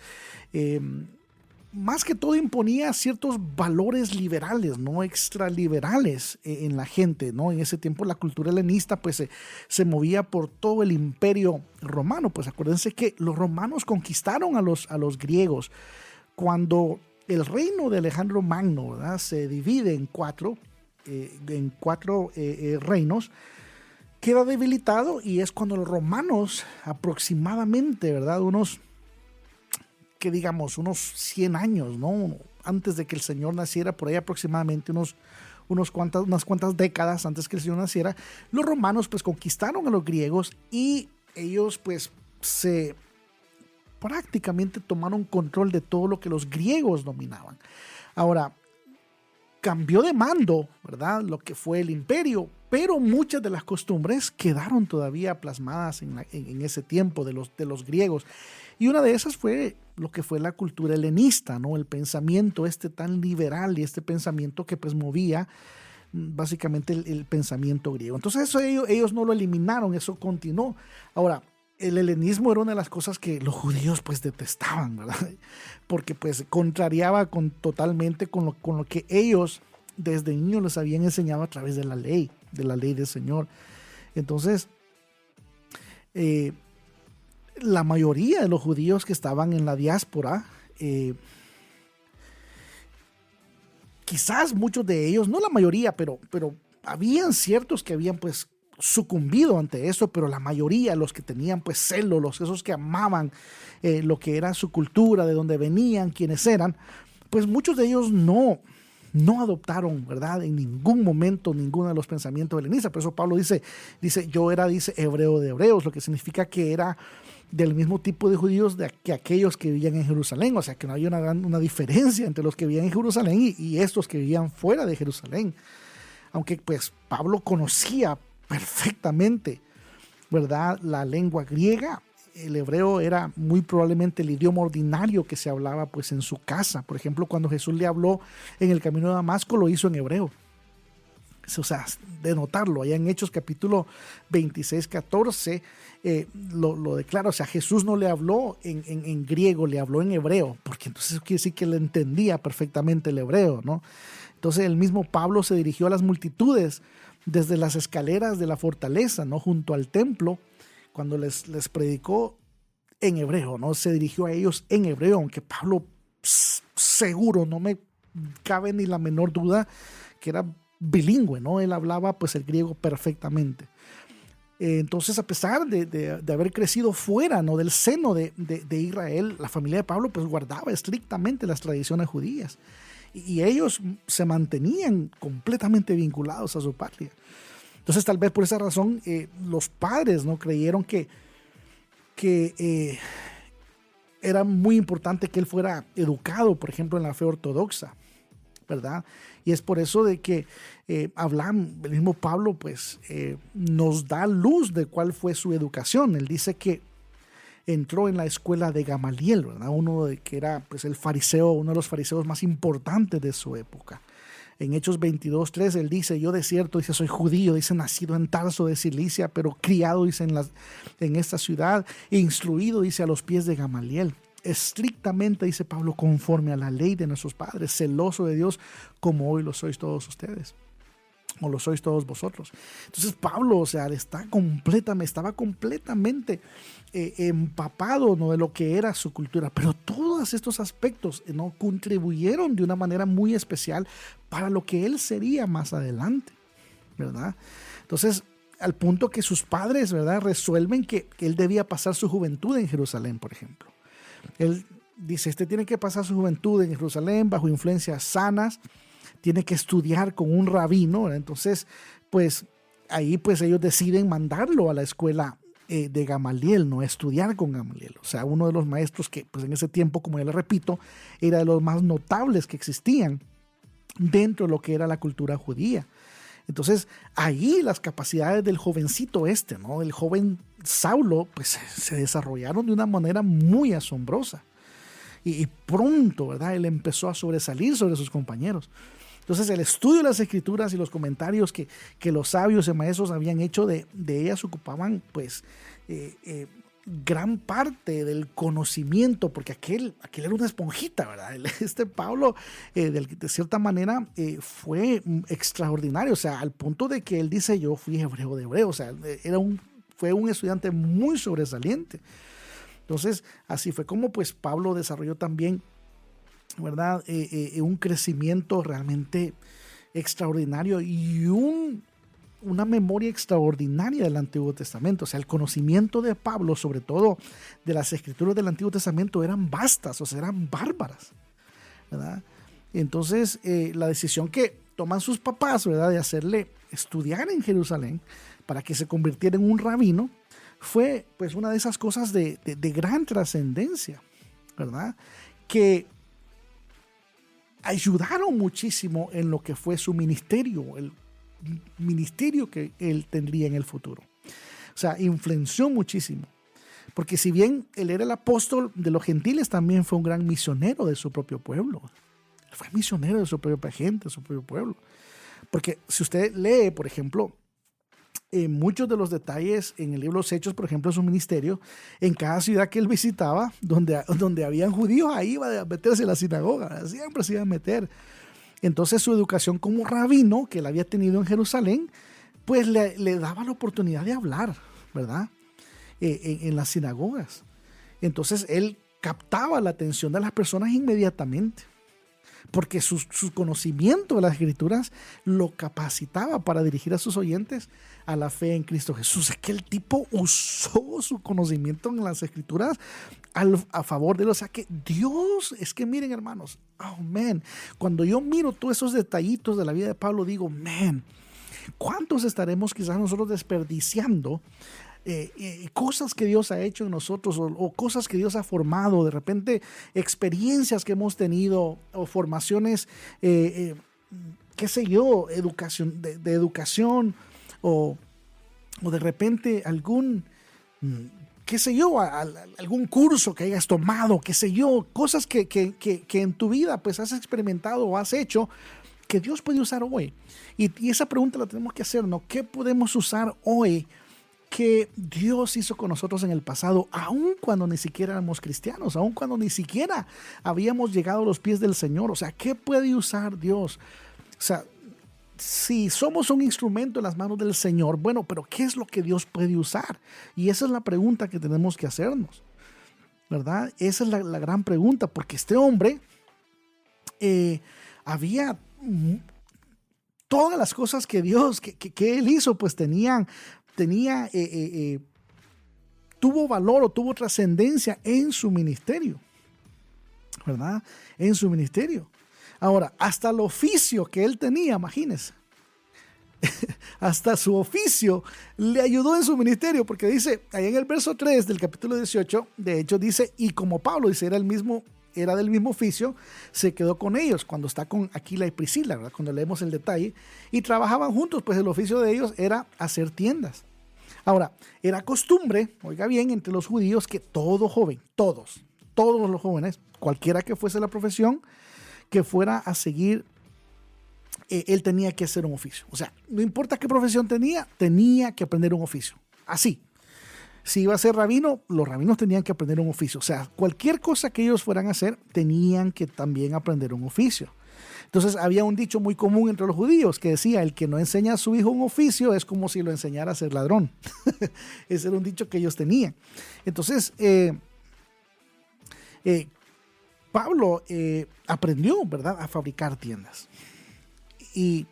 más que todo imponía ciertos valores liberales, no extraliberales en la gente, ¿no? En ese tiempo la cultura helenista pues se movía por todo el imperio romano. Pues acuérdense que los romanos conquistaron a los griegos. Cuando el reino de Alejandro Magno, ¿verdad?, se divide en cuatro reinos, queda debilitado, y es cuando los romanos aproximadamente, ¿verdad?, unos 100 años, ¿no?, antes de que el Señor naciera, por ahí aproximadamente unas cuantas décadas antes que el Señor naciera, los romanos pues conquistaron a los griegos y ellos pues prácticamente tomaron control de todo lo que los griegos dominaban. Ahora, cambió de mando, ¿verdad?, lo que fue el imperio, pero muchas de las costumbres quedaron todavía plasmadas en ese tiempo de los griegos. Y una de esas fue lo que fue la cultura helenista, ¿no? El pensamiento tan liberal y este pensamiento que pues movía básicamente el pensamiento griego. Entonces eso ellos no lo eliminaron, eso continuó. Ahora, el helenismo era una de las cosas que los judíos pues detestaban, ¿verdad? Porque pues contrariaba totalmente con lo que ellos desde niños les habían enseñado a través de la ley del Señor. Entonces, la mayoría de los judíos que estaban en la diáspora, quizás muchos de ellos, no la mayoría, pero habían ciertos que habían pues sucumbido ante eso, pero la mayoría, los que tenían pues celo, esos que amaban lo que era su cultura, de donde venían, quienes eran, pues muchos de ellos no adoptaron, ¿verdad?, en ningún momento ninguno de los pensamientos helenistas. Por eso Pablo dice, yo era, hebreo de hebreos, lo que significa que era del mismo tipo de judíos que aquellos que vivían en Jerusalén. O sea, que no había una diferencia entre los que vivían en Jerusalén y estos que vivían fuera de Jerusalén. Aunque pues Pablo conocía perfectamente, ¿verdad?, la lengua griega. El hebreo era muy probablemente el idioma ordinario que se hablaba pues en su casa. Por ejemplo, cuando Jesús le habló en el camino de Damasco, lo hizo en hebreo. O sea, de notarlo, allá en Hechos capítulo 26, 14, lo declara. O sea, Jesús no le habló en griego, le habló en hebreo, porque entonces eso quiere decir que él entendía perfectamente el hebreo, ¿no? Entonces el mismo Pablo se dirigió a las multitudes desde las escaleras de la fortaleza, ¿no? Junto al templo, cuando les predicó en hebreo, ¿no? Se dirigió a ellos en hebreo, aunque Pablo seguro, no me cabe ni la menor duda que era bilingüe, ¿no? Él hablaba pues el griego perfectamente. Entonces, a pesar de haber crecido fuera, ¿no? del seno de Israel, la familia de Pablo pues guardaba estrictamente las tradiciones judías y ellos se mantenían completamente vinculados a su patria. Entonces, tal vez por esa razón los padres, ¿no? creyeron que era muy importante que él fuera educado, por ejemplo, en la fe ortodoxa, ¿verdad? Y es por eso de que el mismo Pablo pues nos da luz de cuál fue su educación. Él dice que entró en la escuela de Gamaliel, ¿verdad? Que era pues el fariseo, uno de los fariseos más importantes de su época. En Hechos 22:3 él dice: yo de cierto, dice, soy judío, dice, nacido en Tarso de Cilicia, pero criado, dice, en esta ciudad, e instruido, dice, a los pies de Gamaliel. Estrictamente, dice Pablo, conforme a la ley de nuestros padres, celoso de Dios, como hoy lo sois todos ustedes, o lo sois todos vosotros. Entonces Pablo, o sea, estaba completamente empapado, ¿no? de lo que era su cultura, pero todos estos aspectos, ¿no? contribuyeron de una manera muy especial para lo que él sería más adelante, ¿verdad? Entonces, al punto que sus padres, ¿verdad? resuelven que él debía pasar su juventud en Jerusalén, por ejemplo. Él dice, tiene que pasar su juventud en Jerusalén bajo influencias sanas, tiene que estudiar con un rabino, ¿verdad? Entonces, pues ahí pues ellos deciden mandarlo a la escuela de Gamaliel, ¿no? Estudiar con Gamaliel, o sea, uno de los maestros que pues en ese tiempo, como ya le repito, era de los más notables que existían dentro de lo que era la cultura judía. Entonces, ahí las capacidades del jovencito ¿no? El joven Saulo, pues se desarrollaron de una manera muy asombrosa. Y pronto, ¿verdad? Él empezó a sobresalir sobre sus compañeros. Entonces, el estudio de las escrituras y los comentarios que los sabios y maestros habían hecho de ellas ocupaban, pues, gran parte del conocimiento, porque aquel era una esponjita, ¿verdad? Pablo, de cierta manera, fue extraordinario, o sea, al punto de que él dice, yo fui hebreo de hebreo, o sea, fue un estudiante muy sobresaliente. Entonces, así fue como pues Pablo desarrolló también, ¿verdad? Un crecimiento realmente extraordinario y una memoria extraordinaria del Antiguo Testamento. O sea, el conocimiento de Pablo, sobre todo de las escrituras del Antiguo Testamento, eran vastas, o sea, eran bárbaras, ¿verdad? Entonces, la decisión que toman sus papás, ¿verdad?, de hacerle estudiar en Jerusalén para que se convirtiera en un rabino, fue pues una de esas cosas de gran trascendencia, ¿verdad?, que ayudaron muchísimo en lo que fue su ministerio, el ministerio que él tendría en el futuro. O sea, influenció muchísimo, porque si bien él era el apóstol de los gentiles, también fue un gran misionero de su propio pueblo. Él fue misionero de su propia gente, de su propio pueblo. Porque si usted lee, por ejemplo, muchos de los detalles en el libro de los Hechos, por ejemplo, de su ministerio, en cada ciudad que él visitaba, donde habían judíos, ahí iba a meterse en la sinagoga, siempre se iba a meter. Entonces su educación como rabino que él había tenido en Jerusalén, pues le daba la oportunidad de hablar, ¿verdad? En las sinagogas. Entonces él captaba la atención de las personas inmediatamente, porque su conocimiento de las escrituras lo capacitaba para dirigir a sus oyentes a la fe en Cristo Jesús. Es que el tipo usó su conocimiento en las escrituras a favor de él. O sea que Dios, es que miren, hermanos, oh man, cuando yo miro todos esos detallitos de la vida de Pablo, digo, man, ¿cuántos estaremos quizás nosotros desperdiciando cosas que Dios ha hecho en nosotros o cosas que Dios ha formado, de repente experiencias que hemos tenido o formaciones, qué sé yo, educación, de educación o de repente algún, qué sé yo, algún curso que hayas tomado, qué sé yo, cosas que en tu vida pues has experimentado o has hecho que Dios puede usar hoy. Y esa pregunta la tenemos que hacer, ¿no? ¿Qué podemos usar hoy que Dios hizo con nosotros en el pasado, aun cuando ni siquiera éramos cristianos, aun cuando ni siquiera habíamos llegado a los pies del Señor? O sea, ¿qué puede usar Dios? O sea, si somos un instrumento en las manos del Señor, bueno, pero ¿qué es lo que Dios puede usar? Y esa es la pregunta que tenemos que hacernos, ¿verdad? Esa es la gran pregunta, porque este hombre había todas las cosas que Dios, que él hizo, pues tuvo valor o tuvo trascendencia en su ministerio, ¿verdad? En su ministerio. Ahora, hasta el oficio que él tenía, imagínense, hasta su oficio le ayudó en su ministerio, porque dice, ahí en el verso 3 del capítulo 18, de hecho dice, y como Pablo, dice, era del mismo oficio, se quedó con ellos, cuando está con Aquila y Priscila, ¿verdad? Cuando leemos el detalle, y trabajaban juntos, pues el oficio de ellos era hacer tiendas. Ahora, era costumbre, oiga bien, entre los judíos que todo joven, todos los jóvenes, cualquiera que fuese la profesión, que fuera a seguir, él tenía que hacer un oficio. O sea, no importa qué profesión tenía que aprender un oficio. Así. Si iba a ser rabino, los rabinos tenían que aprender un oficio. O sea, cualquier cosa que ellos fueran a hacer, tenían que también aprender un oficio. Entonces, había un dicho muy común entre los judíos que decía, el que no enseña a su hijo un oficio es como si lo enseñara a ser ladrón. Ese era un dicho que ellos tenían. Entonces, Pablo aprendió, ¿verdad?, a fabricar tiendas. Y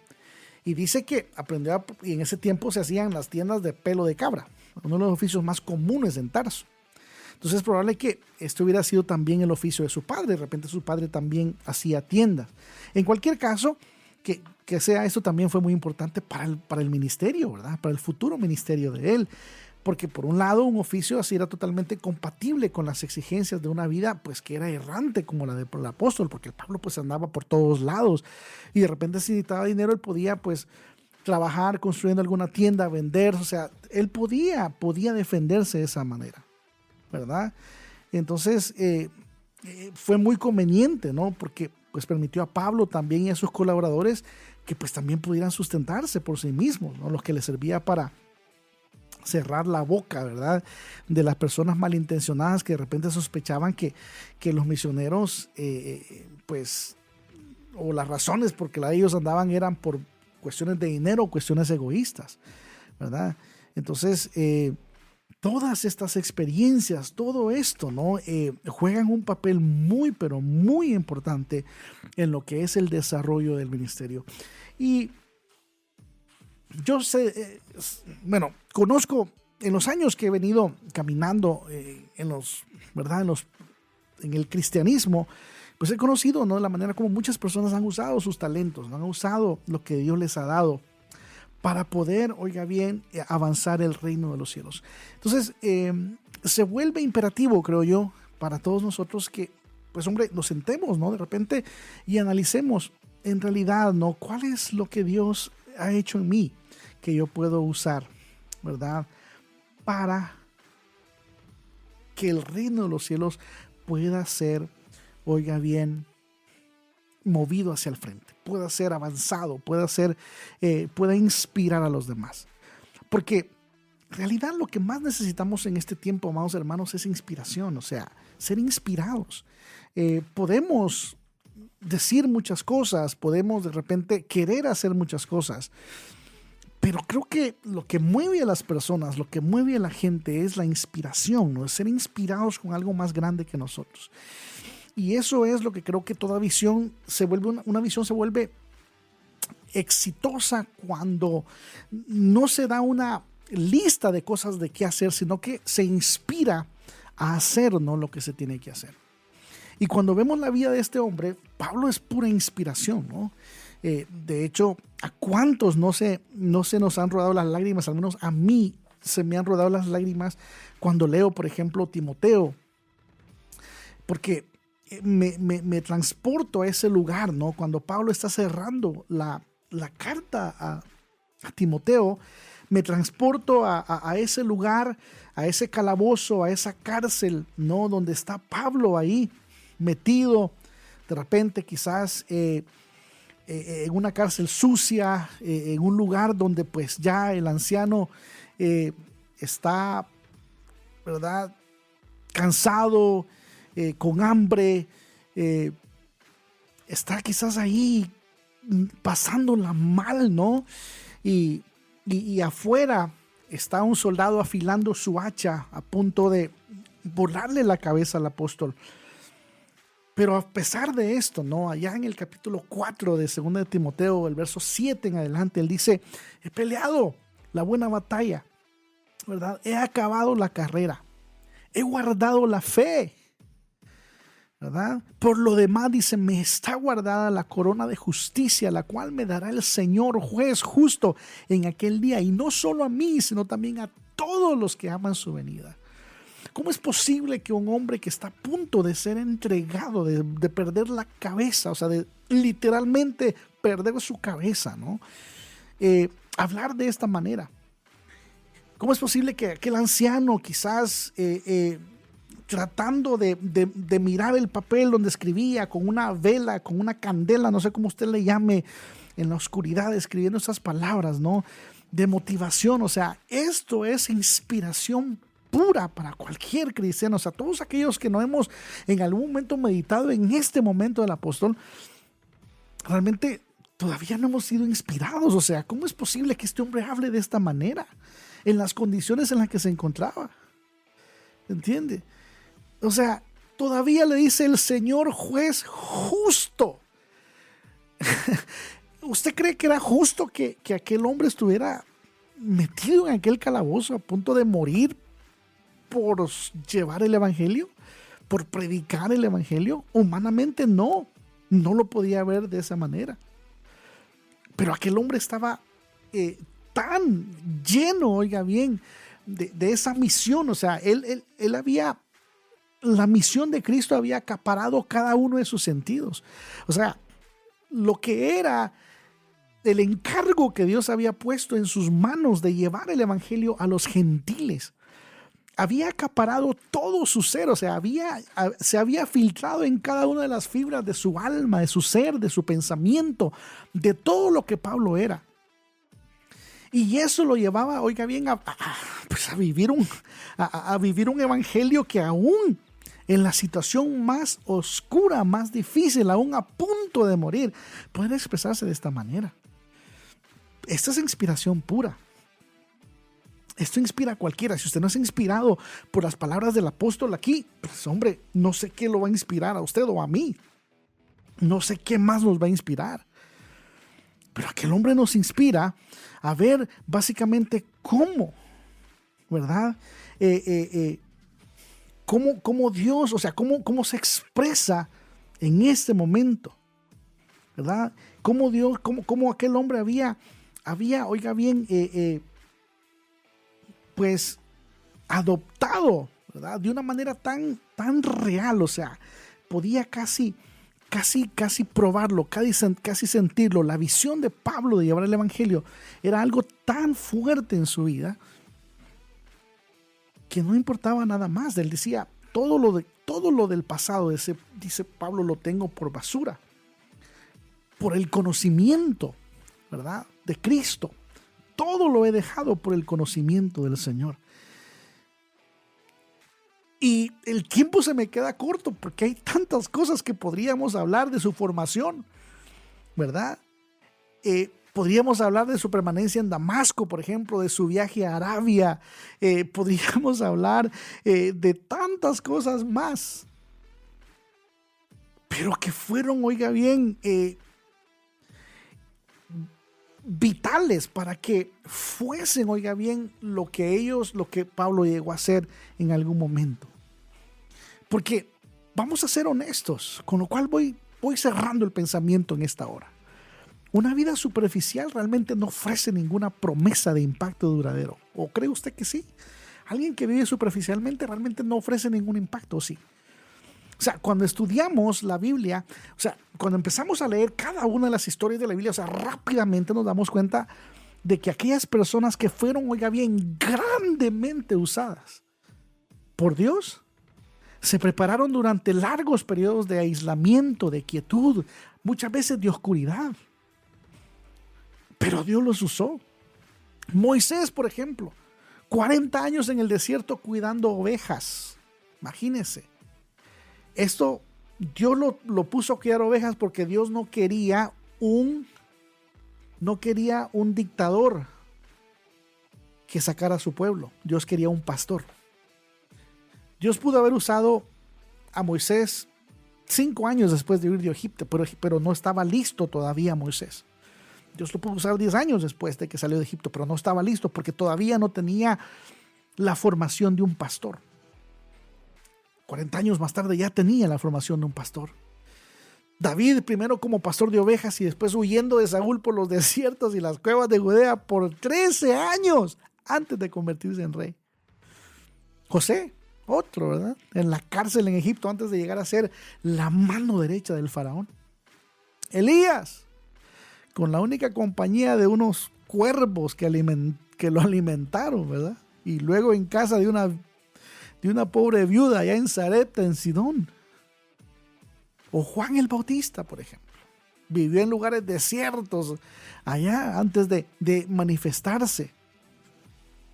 dice que aprendió, y en ese tiempo se hacían las tiendas de pelo de cabra, uno de los oficios más comunes en Tarso. Entonces es probable que esto hubiera sido también el oficio de su padre. De repente su padre también hacía tiendas. En cualquier caso, que sea esto también fue muy importante para el ministerio, ¿verdad? Para el futuro ministerio de él. Porque por un lado un oficio así era totalmente compatible con las exigencias de una vida pues que era errante como la del apóstol, porque el Pablo pues andaba por todos lados y de repente si necesitaba dinero él podía pues trabajar construyendo alguna tienda, vender, o sea, él podía defenderse de esa manera, ¿verdad? Entonces fue muy conveniente, ¿no? Porque pues permitió a Pablo también y a sus colaboradores que pues también pudieran sustentarse por sí mismos, ¿no? Los que les servía para cerrar la boca, ¿verdad?, de las personas malintencionadas que de repente sospechaban que los misioneros, pues, o las razones por que ellos andaban eran por cuestiones de dinero o cuestiones egoístas, ¿verdad? Entonces, todas estas experiencias, todo esto, ¿no?, juegan un papel muy, pero muy importante en lo que es el desarrollo del ministerio. Y yo sé, conozco en los años que he venido caminando en el cristianismo, pues he conocido, ¿no?, la manera como muchas personas han usado sus talentos, ¿no?, han usado lo que Dios les ha dado para poder, oiga bien, avanzar el reino de los cielos. Entonces, se vuelve imperativo, creo yo, para todos nosotros que, pues hombre, nos sentemos, ¿no?, de repente y analicemos en realidad, ¿no?, cuál es lo que Dios ha hecho en mí que yo puedo usar, ¿verdad?, para que el reino de los cielos pueda ser, oiga bien, movido hacia el frente, pueda ser avanzado, pueda inspirar a los demás. Porque en realidad lo que más necesitamos en este tiempo, amados hermanos, es inspiración, o sea, ser inspirados. Podemos decir muchas cosas, podemos de repente querer hacer muchas cosas, pero creo que lo que mueve a las personas, lo que mueve a la gente es la inspiración, ¿no? Es ser inspirados con algo más grande que nosotros. Y eso es lo que creo que toda visión se vuelve, una visión se vuelve exitosa cuando no se da una lista de cosas de qué hacer, sino que se inspira a hacer, ¿no?, lo que se tiene que hacer. Y cuando vemos la vida de este hombre, Pablo es pura inspiración, ¿no? De hecho, ¿a cuántos no se nos han rodado las lágrimas? Al menos a mí se me han rodado las lágrimas cuando leo, por ejemplo, Timoteo, porque me transporto a ese lugar, ¿no? Cuando Pablo está cerrando la carta a Timoteo, me transporto a ese lugar, a ese calabozo, a esa cárcel, ¿no?, donde está Pablo ahí metido, de repente quizás en una cárcel sucia, en un lugar donde pues ya el anciano está, ¿verdad?, cansado, con hambre, está quizás ahí pasándola mal, ¿no? Y afuera está un soldado afilando su hacha a punto de volarle la cabeza al apóstol. Pero a pesar de esto, ¿no? Allá en el capítulo 4 de 2 de Timoteo, el verso 7 en adelante, él dice: he peleado la buena batalla, ¿verdad? He acabado la carrera, he guardado la fe, ¿verdad? Por lo demás, dice, me está guardada la corona de justicia, la cual me dará el Señor juez justo en aquel día, y no solo a mí, sino también a todos los que aman su venida. ¿Cómo es posible que un hombre que está a punto de ser entregado, de perder la cabeza, o sea, de literalmente perder su cabeza, ¿no? Hablar de esta manera? ¿Cómo es posible que aquel anciano quizás tratando de mirar el papel donde escribía con una vela, con una candela, no sé cómo usted le llame, en la oscuridad, escribiendo esas palabras, ¿no?, de motivación? O sea, esto es inspiración pura para cualquier cristiano. O sea, todos aquellos que no hemos en algún momento meditado en este momento del apóstol, realmente todavía no hemos sido inspirados. O sea, ¿cómo es posible que este hombre hable de esta manera en las condiciones en las que se encontraba? ¿Entiende? O sea, todavía le dice el Señor juez justo. ¿Usted cree que era justo que aquel hombre estuviera metido en aquel calabozo a punto de morir por llevar el evangelio, por predicar el evangelio? Humanamente no lo podía ver de esa manera. Pero aquel hombre estaba tan lleno, oiga bien, de esa misión. O sea, él había, la misión de Cristo había acaparado cada uno de sus sentidos. O sea, lo que era el encargo que Dios había puesto en sus manos de llevar el evangelio a los gentiles había acaparado todo su ser. O sea, se había filtrado en cada una de las fibras de su alma, de su ser, de su pensamiento, de todo lo que Pablo era. Y eso lo llevaba, oiga bien, pues a vivir un evangelio que aún en la situación más oscura, más difícil, aún a punto de morir, puede expresarse de esta manera. Esta es inspiración pura. Esto inspira a cualquiera. Si usted no es inspirado por las palabras del apóstol aquí, pues hombre, no sé qué lo va a inspirar a usted o a mí. No sé qué más nos va a inspirar. Pero aquel hombre nos inspira a ver básicamente cómo, ¿verdad? Cómo Dios, o sea, cómo se expresa en este momento, ¿verdad? Cómo Dios, cómo aquel hombre había, oiga bien, pues adoptado, ¿verdad?, de una manera tan real. O sea, podía casi probarlo, casi sentirlo. La visión de Pablo de llevar el evangelio era algo tan fuerte en su vida que no importaba nada más. Él decía, todo lo del pasado, dice Pablo, lo tengo por basura, por el conocimiento, ¿verdad?, de Cristo. Todo lo he dejado por el conocimiento del Señor. Y el tiempo se me queda corto porque hay tantas cosas que podríamos hablar de su formación, ¿verdad? Podríamos hablar de su permanencia en Damasco, por ejemplo, de su viaje a Arabia. Podríamos hablar de tantas cosas más. Pero que fueron, oiga bien, vitales para que fuesen, oiga bien, lo que Pablo llegó a hacer en algún momento. Porque vamos a ser honestos, con lo cual voy cerrando el pensamiento en esta hora. Una vida superficial realmente no ofrece ninguna promesa de impacto duradero. ¿O cree usted que sí? Alguien que vive superficialmente realmente no ofrece ningún impacto, ¿o sí? O sea, cuando estudiamos la Biblia, o sea, cuando empezamos a leer cada una de las historias de la Biblia, o sea, rápidamente nos damos cuenta de que aquellas personas que fueron, oiga bien, grandemente usadas por Dios, se prepararon durante largos periodos de aislamiento, de quietud, muchas veces de oscuridad. pero Dios los usó. Moisés, por ejemplo, 40 años en el desierto cuidando ovejas. Imagínense. Esto, Dios lo puso a criar ovejas porque Dios no quería un dictador que sacara a su pueblo. Dios quería un pastor. Dios pudo haber usado a Moisés 5 años después de huir de Egipto, pero no estaba listo todavía Moisés. Dios lo pudo usar 10 años después de que salió de Egipto, pero no estaba listo porque todavía no tenía la formación de un pastor. 40 años más tarde ya tenía la formación de un pastor. David, primero como pastor de ovejas y después huyendo de Saúl por los desiertos y las cuevas de Judea por 13 años antes de convertirse en rey. José, otro, ¿verdad? En la cárcel en Egipto antes de llegar a ser la mano derecha del faraón. Elías, con la única compañía de unos cuervos que lo alimentaron, ¿verdad? Y luego en casa de una pobre viuda allá en Sarepta, en Sidón. O Juan el Bautista, por ejemplo. Vivió en lugares desiertos allá antes de manifestarse,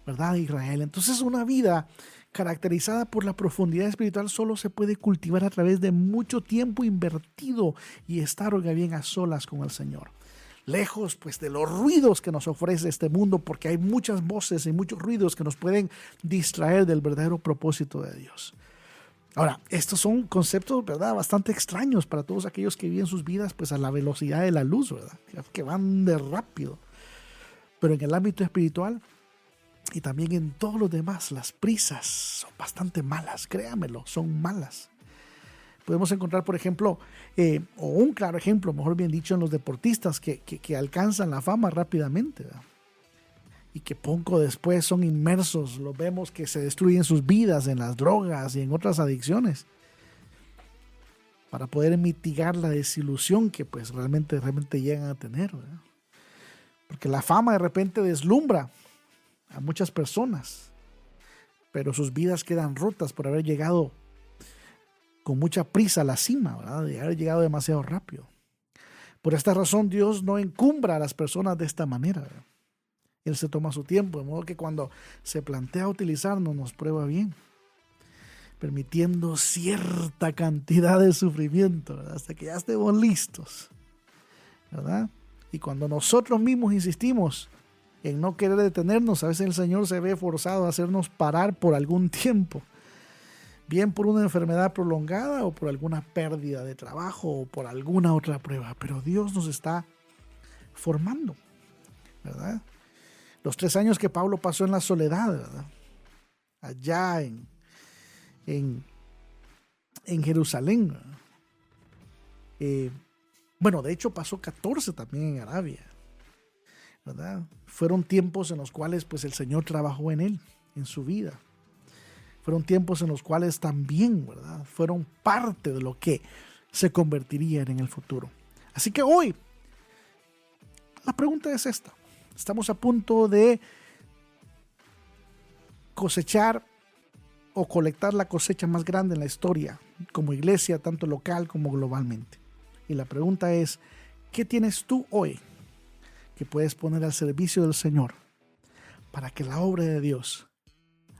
¿verdad? Israel. Entonces una vida caracterizada por la profundidad espiritual solo se puede cultivar a través de mucho tiempo invertido y estar, oiga bien, a solas con el Señor. Lejos pues de los ruidos que nos ofrece este mundo, porque hay muchas voces y muchos ruidos que nos pueden distraer del verdadero propósito de Dios. Ahora, estos son conceptos, ¿verdad?, bastante extraños para todos aquellos que viven sus vidas pues a la velocidad de la luz, ¿verdad?, que van de rápido. Pero en el ámbito espiritual y también en todos los demás, las prisas son bastante malas, créamelo, son malas. Podemos encontrar, por ejemplo, o un claro ejemplo, mejor bien dicho, en los deportistas que alcanzan la fama rápidamente, ¿verdad?, y que poco después son inmersos, los vemos que se destruyen sus vidas en las drogas y en otras adicciones, para poder mitigar la desilusión que pues realmente llegan a tener, ¿verdad? Porque la fama de repente deslumbra a muchas personas, pero sus vidas quedan rotas por haber llegado con mucha prisa a la cima, ¿verdad?, de haber llegado demasiado rápido. Por esta razón Dios no encumbra a las personas de esta manera, ¿verdad? Él se toma su tiempo, de modo que cuando se plantea utilizarnos nos prueba bien, permitiendo cierta cantidad de sufrimiento, ¿verdad?, hasta que ya estemos listos, ¿verdad? Y cuando nosotros mismos insistimos en no querer detenernos, a veces el Señor se ve forzado a hacernos parar por algún tiempo, bien por una enfermedad prolongada o por alguna pérdida de trabajo o por alguna otra prueba, pero Dios nos está formando, ¿verdad? Los 3 años que Pablo pasó en la soledad, ¿verdad?, allá en Jerusalén, bueno, de hecho pasó 14 también en Arabia, ¿verdad? Fueron tiempos en los cuales pues el Señor trabajó en él, en su vida. Fueron tiempos en los cuales también, ¿verdad?, fueron parte de lo que se convertirían en el futuro. Así que hoy, la pregunta es esta. Estamos a punto de cosechar o colectar la cosecha más grande en la historia, como iglesia, tanto local como globalmente. Y la pregunta es, ¿qué tienes tú hoy que puedes poner al servicio del Señor para que la obra de Dios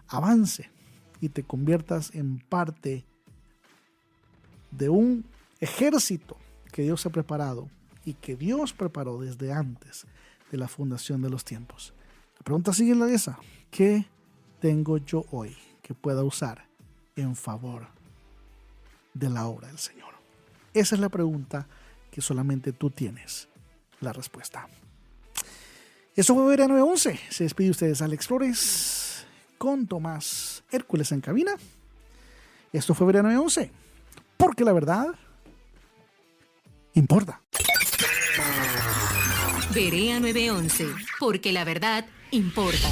avance y te conviertas en parte de un ejército que Dios ha preparado y que Dios preparó desde antes de la fundación de los tiempos? La pregunta sigue en la esa: ¿qué tengo yo hoy que pueda usar en favor de la obra del Señor? Esa es la pregunta que solamente tú tienes la respuesta. Eso fue Berea 911. Se despide ustedes Alex Flores con Tomás Hércules en cabina. Esto fue Berea 911, porque la verdad importa. Berea 911, porque la verdad importa.